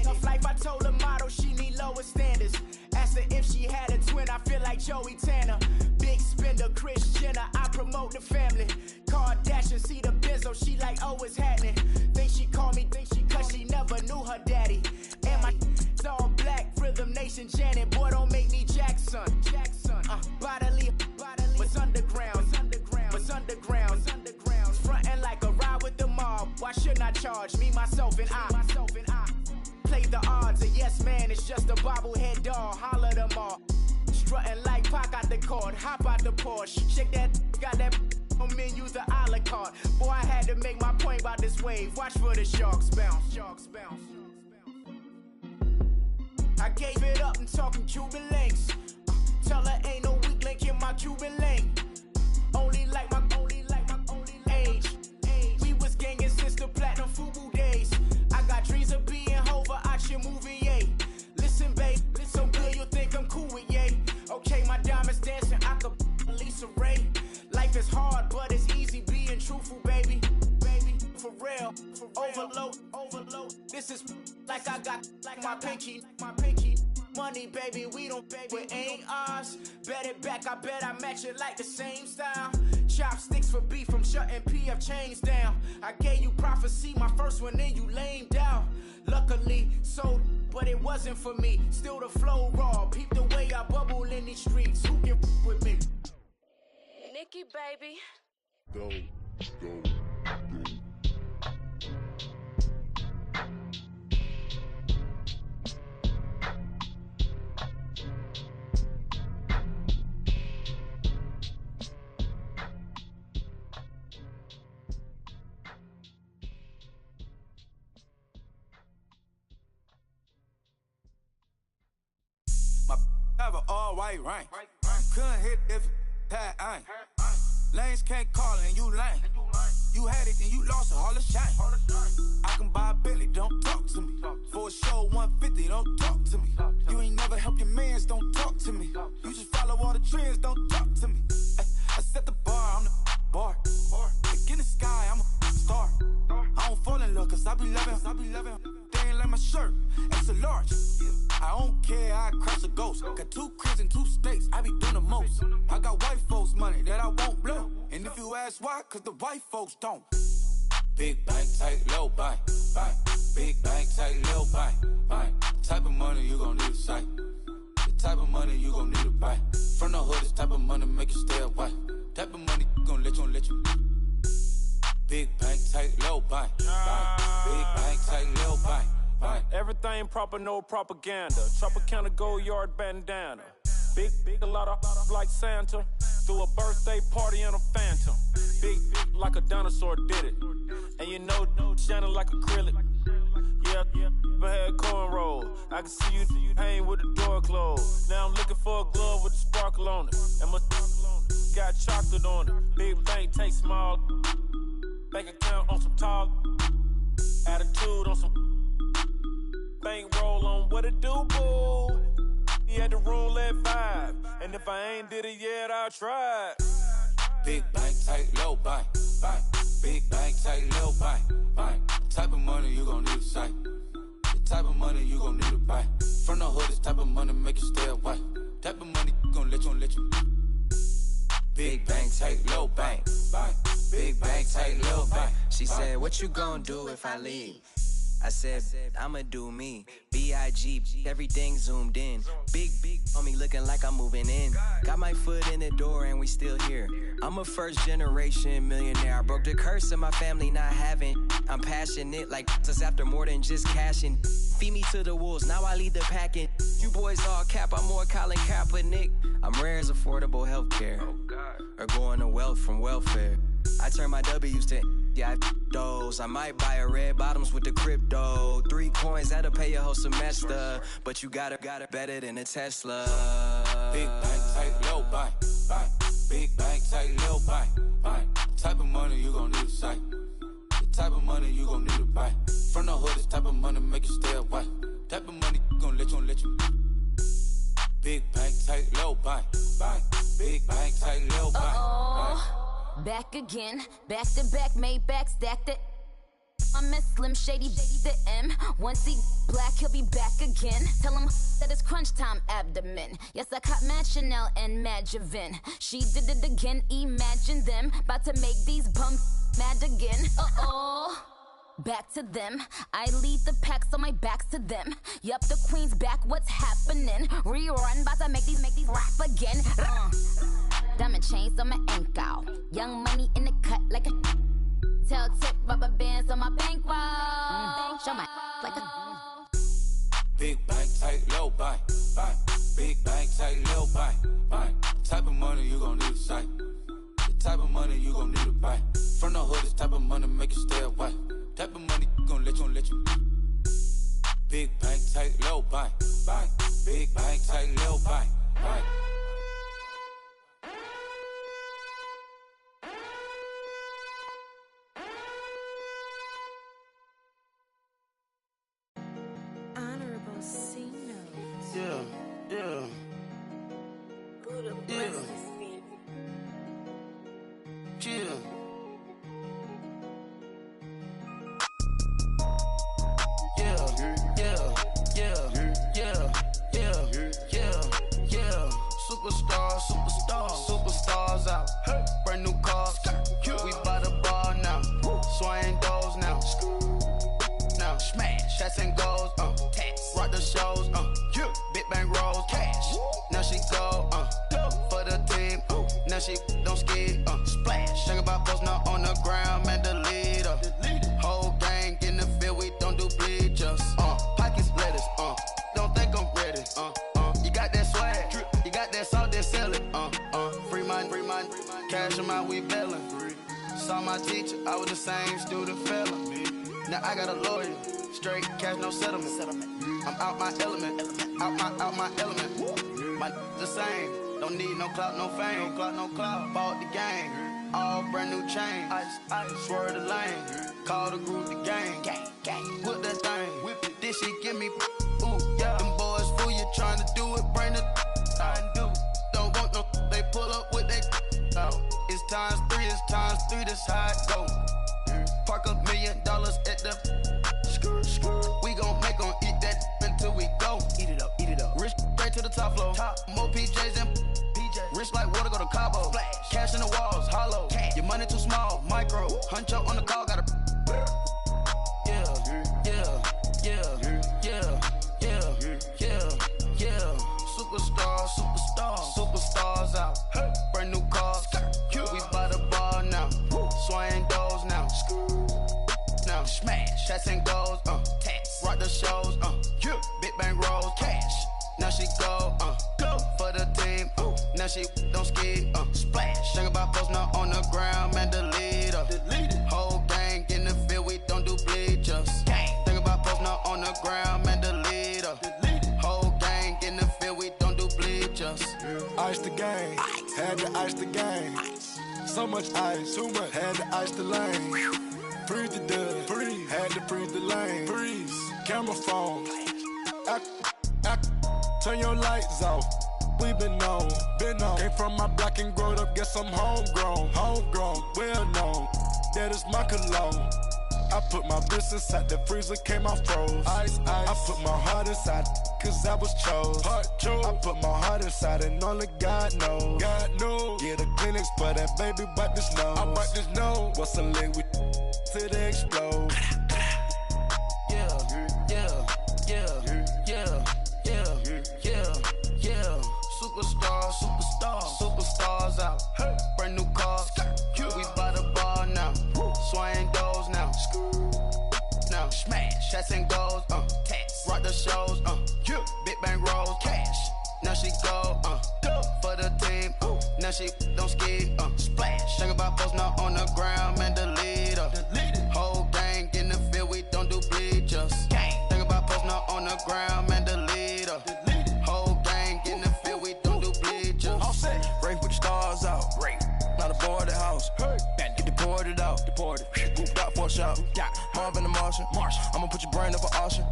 Tough life, I told her motto, she need lower standards. Asked her if she had a twin, I feel like Joey Tanner. Big spender, Kris Jenner, I promote the family. Kardashian, see the Benzo, she like, oh, it's happening. Think she called me, cause she never knew her daddy. And my it's all black, Rhythm Nation, Janet, boy, don't make me Jackson. Bodily, what's underground, what's underground, frontin' like a ride with the mob. Why shouldn't I charge me, myself, and I? Play the odds, a yes man, it's just a bobblehead doll. Holler them all. Strutting like Pac out the court, hop out the Porsche. Shake that, got that on menu, the a la carte. Boy, I had to make my point about this wave. Watch for the sharks bounce. I gave it up and talking Cuban links. Tell her ain't no weak link in my Cuban link. Only like my age. We was gangin' since the platinum FUBU days. I got dreams of being Hova out your movie, yay. Listen, babe, so good you think I'm cool with yay. Okay, my diamonds dancing, I could Lisa Ray. Life is hard, but it's easy being truthful, baby. For real, overload. This is like I got like my pinky. Money, baby, we don't pay, it ain't ours. Bet it back, I bet I match it like the same style. Chopsticks for beef from shutting PF chains down. I gave you prophecy, my first one, then you lamed out. Luckily, sold, but it wasn't for me. Still the flow raw, peep the way I bubble in these streets. Who can with me? Nikki, baby. Go. Have an all-white ring. Couldn't hit if had ain't. Lanes can't call and you lame. You had it and you lost it, all the shame. I can buy a Billy, don't talk to me. For a show 150, don't talk to me. You ain't never help your mans, don't talk to me. You just follow all the trends, don't talk to me. I set the bar, I'm the bar. Like in the sky, I'm a star. I don't fall in love cause I be loving. They ain't like my shirt, extra large. I don't care, I crush a ghost. Got 2 cribs in 2 states, I be doing the most. I got white folks money that I won't blow. And if you ask why, cause the white folks don't. Big bank, tight, low bank, bank. Big bank, tight, low bank, bank. The type of money you gon' need to sight. The type of money you gon' need to buy. From the hood, this type of money make you stay away. Type of money gon' let you. Big bank, tight, low bank, bank. Big bank, tight, low bank. Everything proper, no propaganda. Tropicana Gold Yard bandana. Big, a lot of like Santa. Threw a birthday party in a phantom. Big, like a dinosaur did it. And you know, shining like acrylic. Yeah, I had cornrow. I can see you hang with the door closed. Now I'm looking for a glove with a sparkle on it. And my got chocolate on it. Big bank take small. Bank account on some talk. Attitude on some. Bank roll on what it do, boo. He had the roulette vibe. And if I ain't did it yet, I'll try. Big bank, tight, low bank. Big bank, tight, low bank. Type of money you gon' need to sight. The type of money you gon' need to buy. From the hood, this type of money make you stay away. Type of money gon' let you. Big bank, tight, low bank. Big bank, tight, low bank. She said, what you gon' do if I leave? I said, I'ma do me. B.I.G. Everything zoomed in. Big on me looking like I'm moving in. Got my foot in the door and we still here. I'm a first generation millionaire. I broke the curse of my family not having. I'm passionate like us after more than just cashing. Feed me to the wolves, now I lead the packing. You boys all cap, I'm more Colin Kaepernick. I'm rare as affordable healthcare. Or going to wealth from welfare. I turn my W's to those. I might buy a red bottoms with the crypto. 3 coins, that'll pay your whole semester. But you got it better than a Tesla. Big bank, tight, low bank. Big bank, tight, low bank. Type of money you gon' need to sight. The type of money you gon' need to buy. From the hood, this type of money make you stay away. Type of money gon' let you. Big bank, tight, low bank. Big bank, tight, low bank. Back again, back to back, made back, stacked it. I'm a Slim Shady, the M. Once he black, he'll be back again. Tell him that it's crunch time abdomen. Yes, I caught Mad Chanel and Mad Javin. She did it again, imagine them. About to make these bums mad again. Back to them. I lead the pack, so my back's to them. Yup, the queen's back, what's happening? Rerun, bout to make these rap again. Diamond chains on my ankle. Young money in the cut like a tail tip, rubber bands on my bankroll. Show my like a big bank, tight, low bank. Big bank, tight, low bank. Type of money you gon' need to sight. The type of money you gon' need to buy. From the hood, this type of money make you stay away. Type of money gon' let you. Big bank, tight, low bank. Big bank, tight, low bank. Honorable C notes. Yeah. Buddha bless this beat. Superstars out. Brand new cars. We by the bar now. Swaying doors now. Now smash. Shots and goals. Rock the shows. Big bang rolls. Cash. Now she go. For the team. Now she don't ski. Splash. Think about posting up on the ground. Man, the leader. Whole gang in the field. We don't do bleachers. Pockets lettuce. Don't think I'm ready. You got that swag. You got that salt, that sell it. Free mind. Cash them out, we bailin'. Saw my teacher, I was the same student fella. Now I got a lawyer. Straight cash, no settlement. I'm out my element. Out my element. My the same. Don't need no clout, no fame. No clout. Bought the game. All brand new chain. Ice. Swerve the lane. Call the group the gang. Whip that thing. Whip it. This shit give me. Ooh, yeah. Them boys fool you trying to do it. Bring it. Don't want no. They pull up with they. It's times 3. This how it go. Park $1 million at the. We gon' make 'em eat that until we go. Eat it up. Rich straight to the top floor. More PJs and PJs. Rich like water, go to Cabo. Splash. Cash in the walls, hollow. Cash. Your money too small, micro. Huncho on the call, gotta. Superstars out. Brand new cars. We by the bar now. Swaying doors now. Now smash. Shots and goals. rock the shows, big bang rolls, cash. Now she go for the team, now she don't ski, splash. Think about posting up on the ground, man, delete her. Whole gang in the field, we don't do bleachers. Think about posting up on the ground, man, delete her. Whole gang in the field, we don't do bleachers. Ice the game, had to ice the game. So much ice, too much, had to ice the lane. Freeze the dust, freeze, had to freeze the lane. Freeze, camera phone, turn your lights off. We been on. Came from my block and growed up, guess I'm homegrown, well known. That is my cologne. I put my wrist inside the freezer, came out froze. Ice. I put my heart inside, cause I was chose. I put my heart inside and only God knows. Yeah, the clinics for that baby bite this nose. I bite this nose. What's a liquid till they explode? Superstars out. Brand new cars. We by the bar now. Swaying doors now. Now smash. Shots and goals. Tax. Rock the shows. Big bang rolls. Cash. Now she go. For the team. Now she don't ski. Splash. Think about posting up on the ground, man, delete her. Whole gang in the field, we don't do bleachers. Think about posting up on the ground, man, delete her. Whole gang in the field, we don't do bleachers. All set. Rain put the stars out. Rain. Not a board the house. Get deported out. Moved out for a shot. Marvin the Martian. I'ma put your brain up an auction.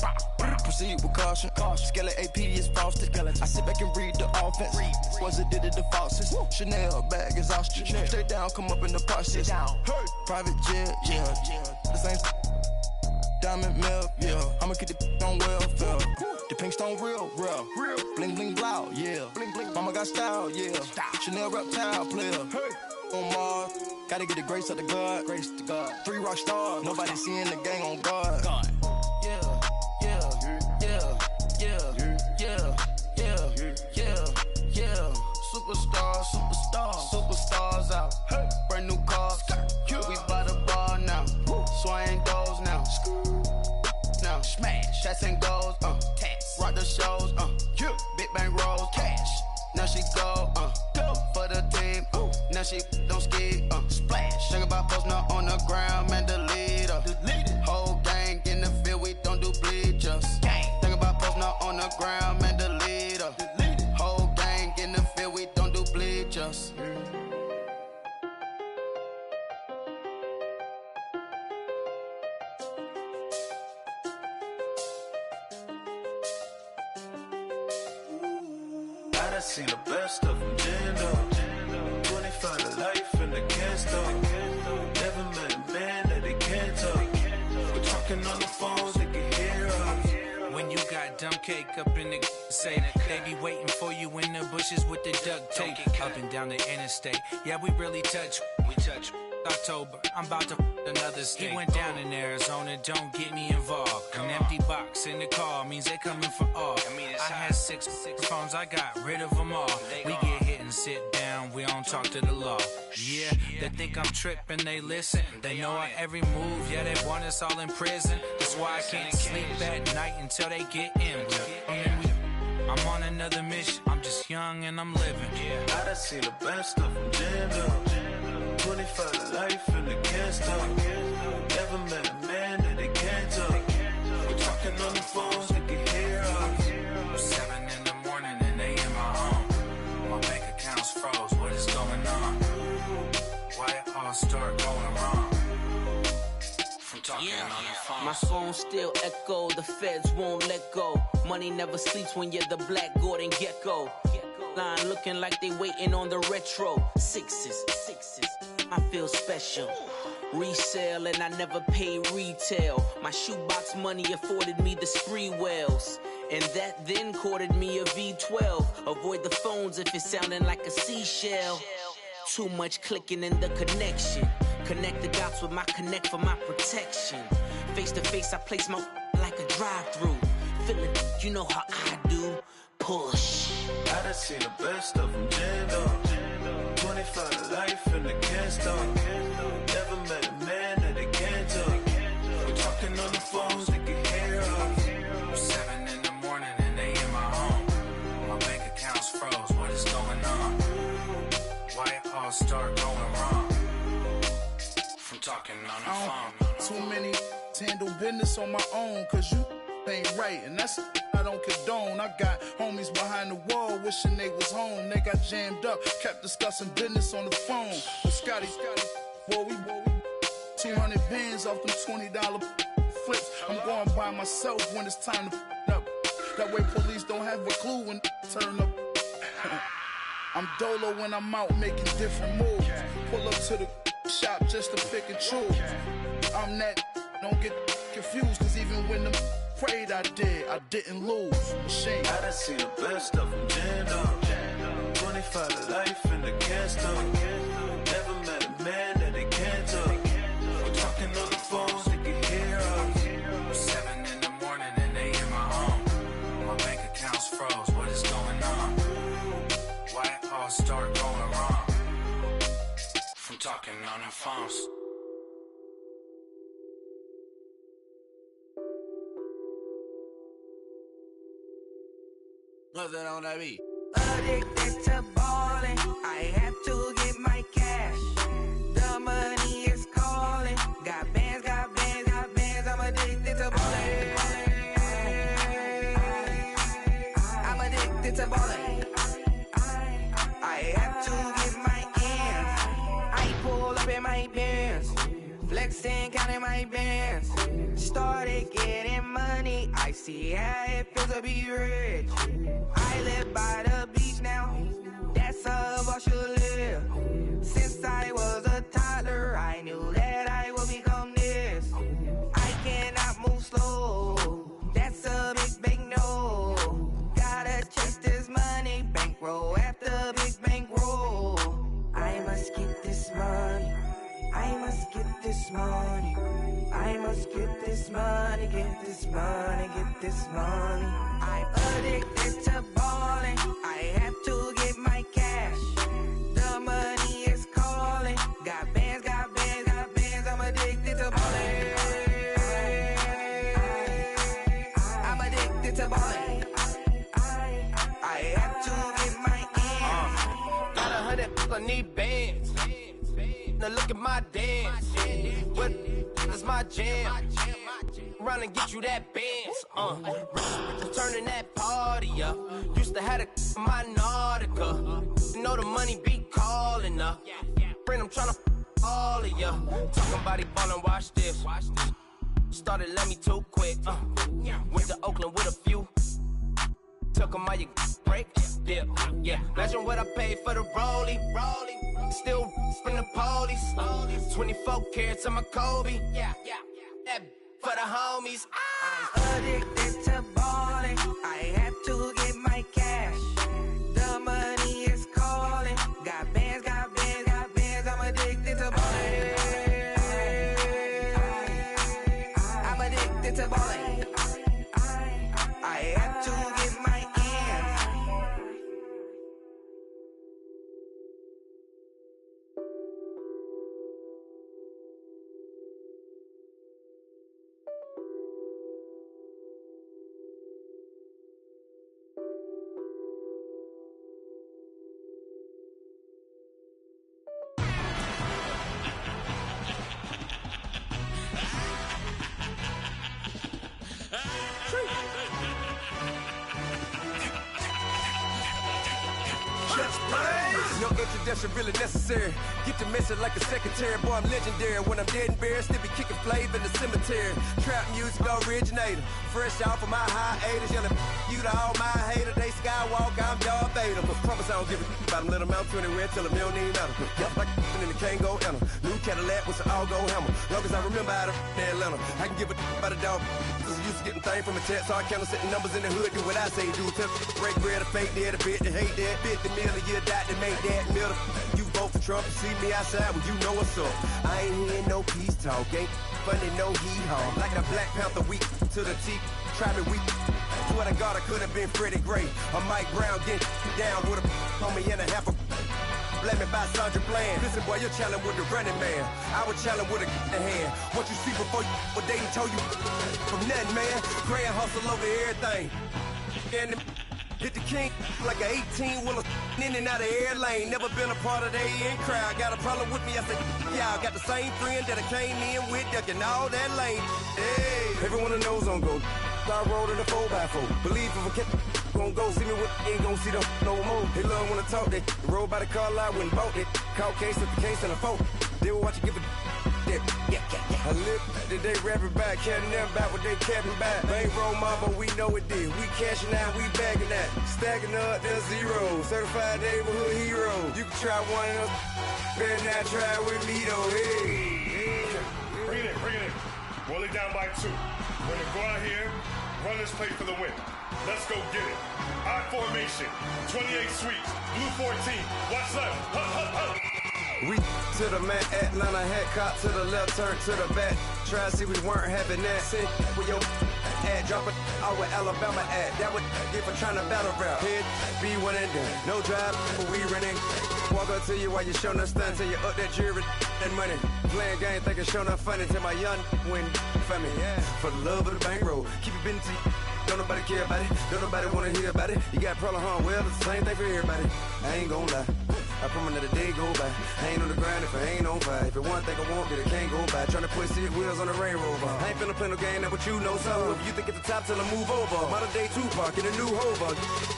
Proceed with caution. Skeleton AP is frosted. I sit back and read the offense. Was it did it the faucets? Chanel bag is ostrich. Stay down, come up in the process. Private jet, yeah. The same diamond milk, yeah. I'ma get the on welfare. The pink stone real. Bling bling blow, yeah. Mama got style, yeah. Chanel reptile player. On Mars, gotta get the grace of the God. 3 rock stars, nobody seeing the gang on guard. Superstars out. Brand new cars. We by the bar now. Swaying doors now. Now smash. Shots and goals. Tax. Rock the shows. Big bang rolls. Cash. Now she go. For the team. Now she don't ski. Splash. Think about posting up on the ground, man, delete her. Whole gang in the field, we don't do bleachers. Think about posting up on the ground, man, delete her. Whole gang in the field, we don't do bleachers. I done seen the best of them, Jando. 25 to life in the can store. Never met a man that they can't talk. We're talking on the phones, they can hear us. When you got dumb cake up in the say that they be waiting for you in the bushes with the duct tape up and down the interstate. Yeah, we really touch. October, I'm about to another state. He went down in Arizona, don't get me involved. An empty box in the car means they coming for all. I had six phones, I got rid of them all. We get hit and sit down, we don't talk to the law. Yeah, they think I'm tripping, they listen. They know our every move, yeah, they want us all in prison. That's why I can't sleep at night until they get in. I'm on another mission, I'm just young and I'm living. I done seen the best of them, Jando. 25 to life in the can store. Never met a man that they can't talk. We're talking on the phones, they can hear us. 7 in the morning and they in my home. My bank account's froze, what is going on? Why it all start going wrong? From talking on the phone. My phone still echo, the feds won't let go. Money never sleeps when you're the black Gordon Gecko. Line looking like they waiting on the retro. Sixes, I feel special. Resale and I never pay retail. My shoebox money afforded me the spree wells. And that then courted me a V12. Avoid the phones if it's sounding like a seashell. Too much clicking in the connection. Connect the dots with my connect for my protection. Face to face I place my like a drive-through. Feeling, you know how I do. Push. I done seen the best of them, Jando. 25 to life in the can store. Never met a man that they can't talk. We're talking on the phones, they can hear us. talking on the phone. Too many handle business on my own, cause you ain't right, and that's I don't condone. I got homies behind the wall wishing they was home. They got jammed up, kept discussing business on the phone. But Scotty, boy, we 200 bands off them $20 flips. I'm going by myself when it's time to up. That way police don't have a clue when turn up. I'm dolo when I'm out making different moves. Pull up to the shop just to pick and choose. I'm that, don't get confused, cause even when them prayed I didn't lose. Machine. I done seen the best of them jammed up. 25 to life in the can't stop. Never met a man that they can't talk. We're talking on the phones, they can hear us. 7 in the morning and they in my home. My bank account's froze, what is going on? Why it all start going wrong? From talking on the phones. What's that on that beat? Addicted to ballin', I have to get my cash. The money is calling. Got bands, got bands, got bands. I'm addicted to ballin'. I'm addicted to ballin'. I have to get my ends. I pull up in my bands, flexing, counting my bands. Started getting money. I see how it feels to be rich. I live by the beach now, that's how I should live. Since I was a toddler, I knew that I would become this. I cannot move slow, that's a big no. Gotta chase this money, bankroll after big bankroll. I must get this money, I must get this money. I must get this money, get this money, get this money. I'm addicted to ballin', I have to get my cash. The money is calling. Got bands, got bands, got bands. I'm addicted to ballin'. I'm addicted to ballin'. I have to get my ends. Got 100, I need bands. Now look at my dance. What is my jam? Run and get you that bands. Turning that party up. Used to have a my Nautica. You know the money be calling up. Friend, I'm tryna all of ya. Talking about he ballin', watch this. Started let me too quick. Went to Oakland with a few. Took 'em all you break. Dip. Yeah. Imagine what I paid for the rollie. Still from the police. 24 carats on my Kobe. Yeah. That for the homies. I'm addicted to ballin'. I have to get my cash. The money is calling. Got bands, got bands, got bands. I'm addicted to ballin'. I'm addicted to ballin'. I have to get my ends. No introduction really necessary. Get the message like a secretary. Boy, I'm legendary. When I'm dead and buried, still be kicking flavor in the cemetery. Trap music originator. Fresh off of my hiatus. Yelling you to all my haters. They skywalk, I'm Darth Vader. But promise I don't give a about them. Let them out 20 red till them don't need nothing. Yeah, like and the can't go enter. New Cadillac with an all-go hammer. Long as I remember how to Atlanta. I can give a about a dog. Cause I'm used to getting things from a text. So I count setting numbers in the hood. Do what I say do. Tell break bread, a fake dead, a bit to hate that. Bit the million, you die to make that middle. You vote for Trump, you see me outside, well you know what's up. I ain't hearing no peace talk, ain't funny no hee-haw. Like the Black Panther weak to the teeth, try me weak. Swear to God I could have been Freddie Gray. Or Mike Brown getting down with a homie and a half a blame me by Sandra Bland. Listen boy, you're challenging with the running man. I was challenging with a hand. What you see before you, what they told you from nothing, man. Grand hustle over everything. And Hit the king like an 18-wheeler in and out of air lane. Never been a part of the in crowd. Got a problem with me, I said, yeah, I got the same friend that I came in with, ducking all that lane. Hey, everyone knows on go. I rolled in a 4x4. Believe if I kept gon' go see me with ain't gon' see them no more. They love when I talk, they roll by the car lot when bought it. Call case at the case and a phone. They will watch you give a yeah. I live that they rapping back, carrying them back what they capping back. Bankroll mama, we know it did. We cashing out, we bagging that. Stacking up, there's zero. Certified neighborhood hero. You can try one of those, better not try with me though. Hey. Bring it in. Roll it down by 2. We're gonna go out here, run this play for the win. Let's go get it. I formation, 28 sweeps, blue 14. Watch left. Hup. We to the man, Atlanta hat cop to the left, turn to the back. Try to see we weren't having that. Sit with your ad, drop it out with Alabama ad. That would get for trying to battle rap. Head, be one and done. No drive, but we running. Walk up to you while you showing us stun till you up that jewelry and money. Playing game, thinking showing up funny till my young win for me. Yeah, for the love of the bankroll. Keep it busy. Don't nobody care about it. Don't nobody wanna hear about it. You got problem, huh? Well, it's the same thing for everybody. I ain't gon' lie. I promise that a day go by. I ain't on the grind if I ain't on fire. If it one thing I want, then it can't go by. Tryna put 6 wheels on the Range Rover. I ain't finna play no game, that what you know. So if you think at the top till I move over. Modern day Tupac in a new Hova.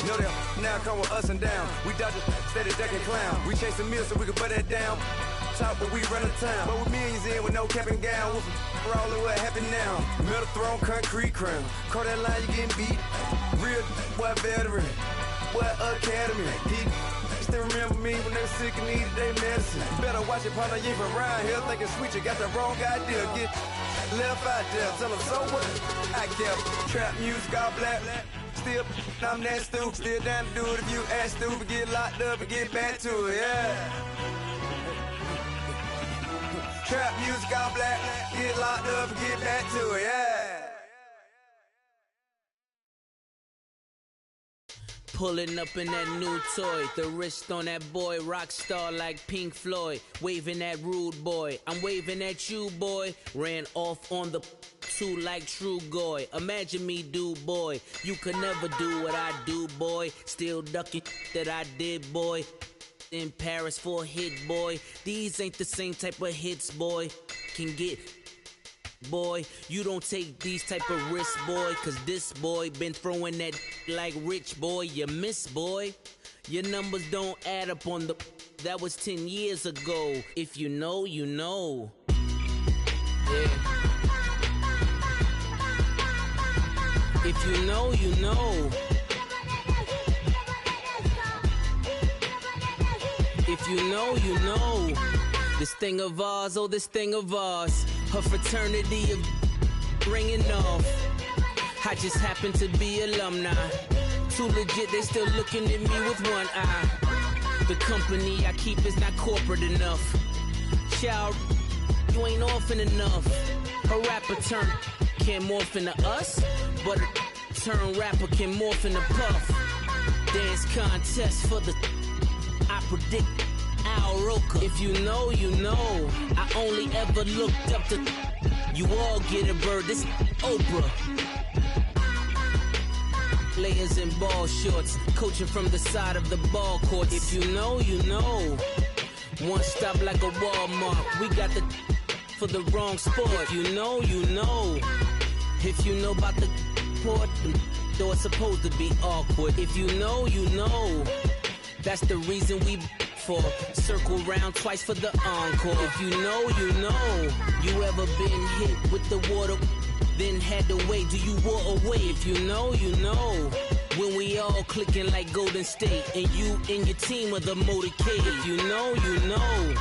Know that now come with us and down. We dodge it, steady ducking clown. We chasing meals so we can put that down. Talk, but we run the town. But with millions in with no cap and gown. We're all in what happened now. Metal throne, concrete crown. Call that line, you getting beat. Real, what veteran. What academy. He still remember me when they were sick and needed their medicine. Better watch it, partner, you ain't from around here thinking sweet, you got the wrong idea. Get left out there, tell them so what? I kept trap music all black. Still, I'm that stupid, still down to do it if you ask stupid. Get locked up and get back to it, yeah. Trap music all black, get locked up and get back to it, yeah. Pulling up in that new toy, the wrist on that boy, rock star like Pink Floyd, waving at rude boy, I'm waving at you boy, ran off on the 2 like True Goy, imagine me do boy, you could never do what I do boy, still ducking that I did boy, in Paris for a hit boy, these ain't the same type of hits boy, can get boy, you don't take these type of risks, boy, cause this boy been throwing that like rich boy, you miss, boy. Your numbers don't add up on the, that was 10 years ago. If you know, you know. Yeah. If you know, you know. If you know, you know. This thing of ours, oh, this thing of ours. Her fraternity of ringing off. I just happen to be alumni. Too legit, they still looking at me with one eye. The company I keep is not corporate enough. Child, you ain't orphan enough. A rapper turn can't morph into us, but a turn rapper can morph into Puff. Dance contest for the, I predict Al Roker. If you know, you know. I only ever looked up to, you all get a bird, this Oprah. Layers in ball shorts, coaching from the side of the ball court. If you know, you know. One stop like a Walmart. We got the for the wrong sport. If you know, you know. If you know about the port, though it's supposed to be awkward. If you know, you know. That's the reason we for circle round twice for the encore. If you know, you know. You ever been hit with the water? Then had to wait, do you walk away? If you know, you know. When we all clicking like Golden State, and you and your team are the motorcade. If you know, you know.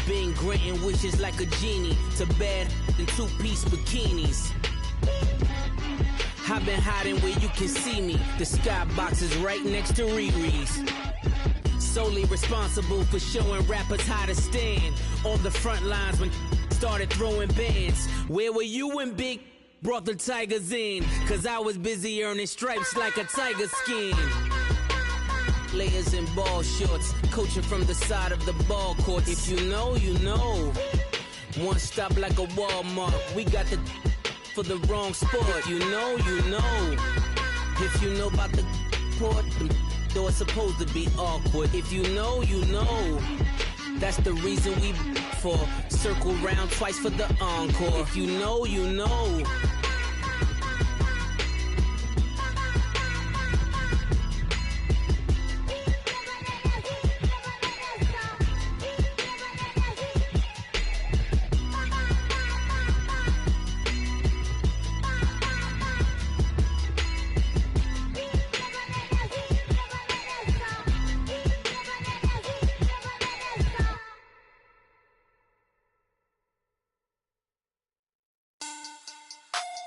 Been granting wishes like a genie to bad in 2-piece bikinis. I've been hiding where you can see me. The skybox is right next to Riri's. Solely responsible for showing rappers how to stand on the front lines when started throwing bands. Where were you when Big brought the Tigers in? Cause I was busy earning stripes like a tiger skin. Layers in ball shorts, coaching from the side of the ball court. If you know, you know. One stop like a Walmart. We got the for the wrong sport. You know, you know. If you know about the report. Though it's supposed to be awkward. If you know, you know. That's the reason we for circle round twice for the encore. If you know, you know.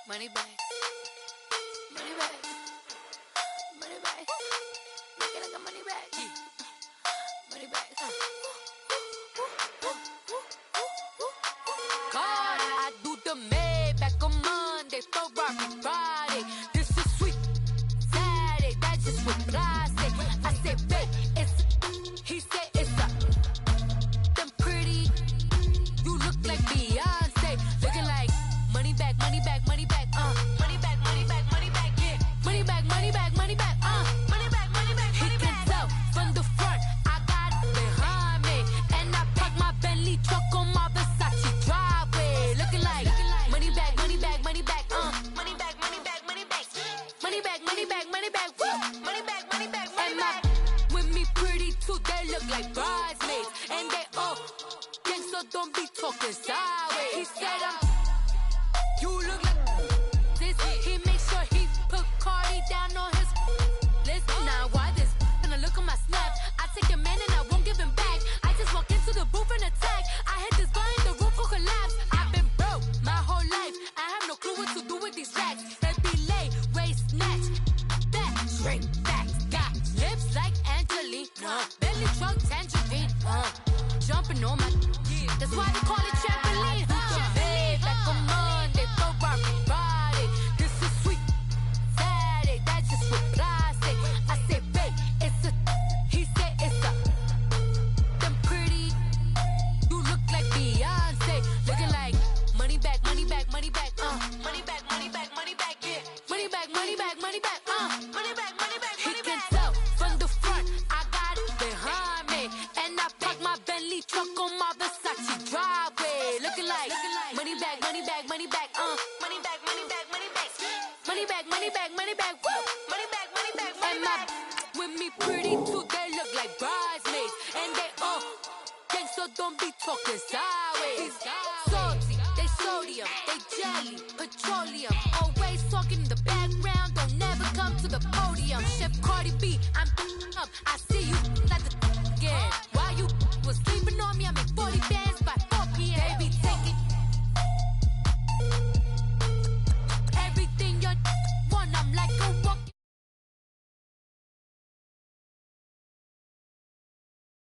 Money back. Money back. Money back. Make it like a money back. Money back. God, I do the Maybach on Monday, Ferrari Friday. This is sweet Saturday. That's just what I say. I say, babe, it's. He said it's a. Them pretty. You look like Beyonce. Looking like money back, money back, money back. Money back, money back, money back, yeah. Money back, money back, money back, money back, money back, money back. He can tell from the front, I got it behind me. And I park my Bentley truck on my Versace driveway. Looking like money back, money back, money back, money back, money back, money back. Money back, money back, money back, woo. Money back, money back, money back. With me pretty too, they look like bridesmaids. And they all gang, so don't be talking sideways. He said you look like this. He makes sure he put Cardi down on his list. Now why this? Gonna look on my snap. I take a man and I won't give him back. I just walk into the booth and attack. I hit this guy in the roof for collapse. I've been broke my whole life. I have no clue what to do with these racks. That belay, waist snatch, back, shrink, back. Got lips like Angelina, belly truck tangerine. Jumping on my, that's why they call it trampoline. Babe, like a Monday, Ferrari Friday. This is sweet Saturday. That's just what I say. I say, babe, it's a. He said it's a. Them pretty. You look like Beyonce. Looking like money back, money back, money back. Money back, money back, money back. Yeah. Money back, money back, money back. Money back, money back, money back. He can tell from the front, I got it behind me. And I park my Bentley truck on my Versace driveway. Looking like money back, money back, money back. Money back, money back, money back. Money back, money back, money back. Woo. Money back, money back, money back. With me pretty too, they look like bridesmaids. And they all gang, so don't be talking sideways. Salty, they sodium, they jelly, petroleum. Always talking in the background, don't never come to the podium. Chef Cardi B, I'm up, I see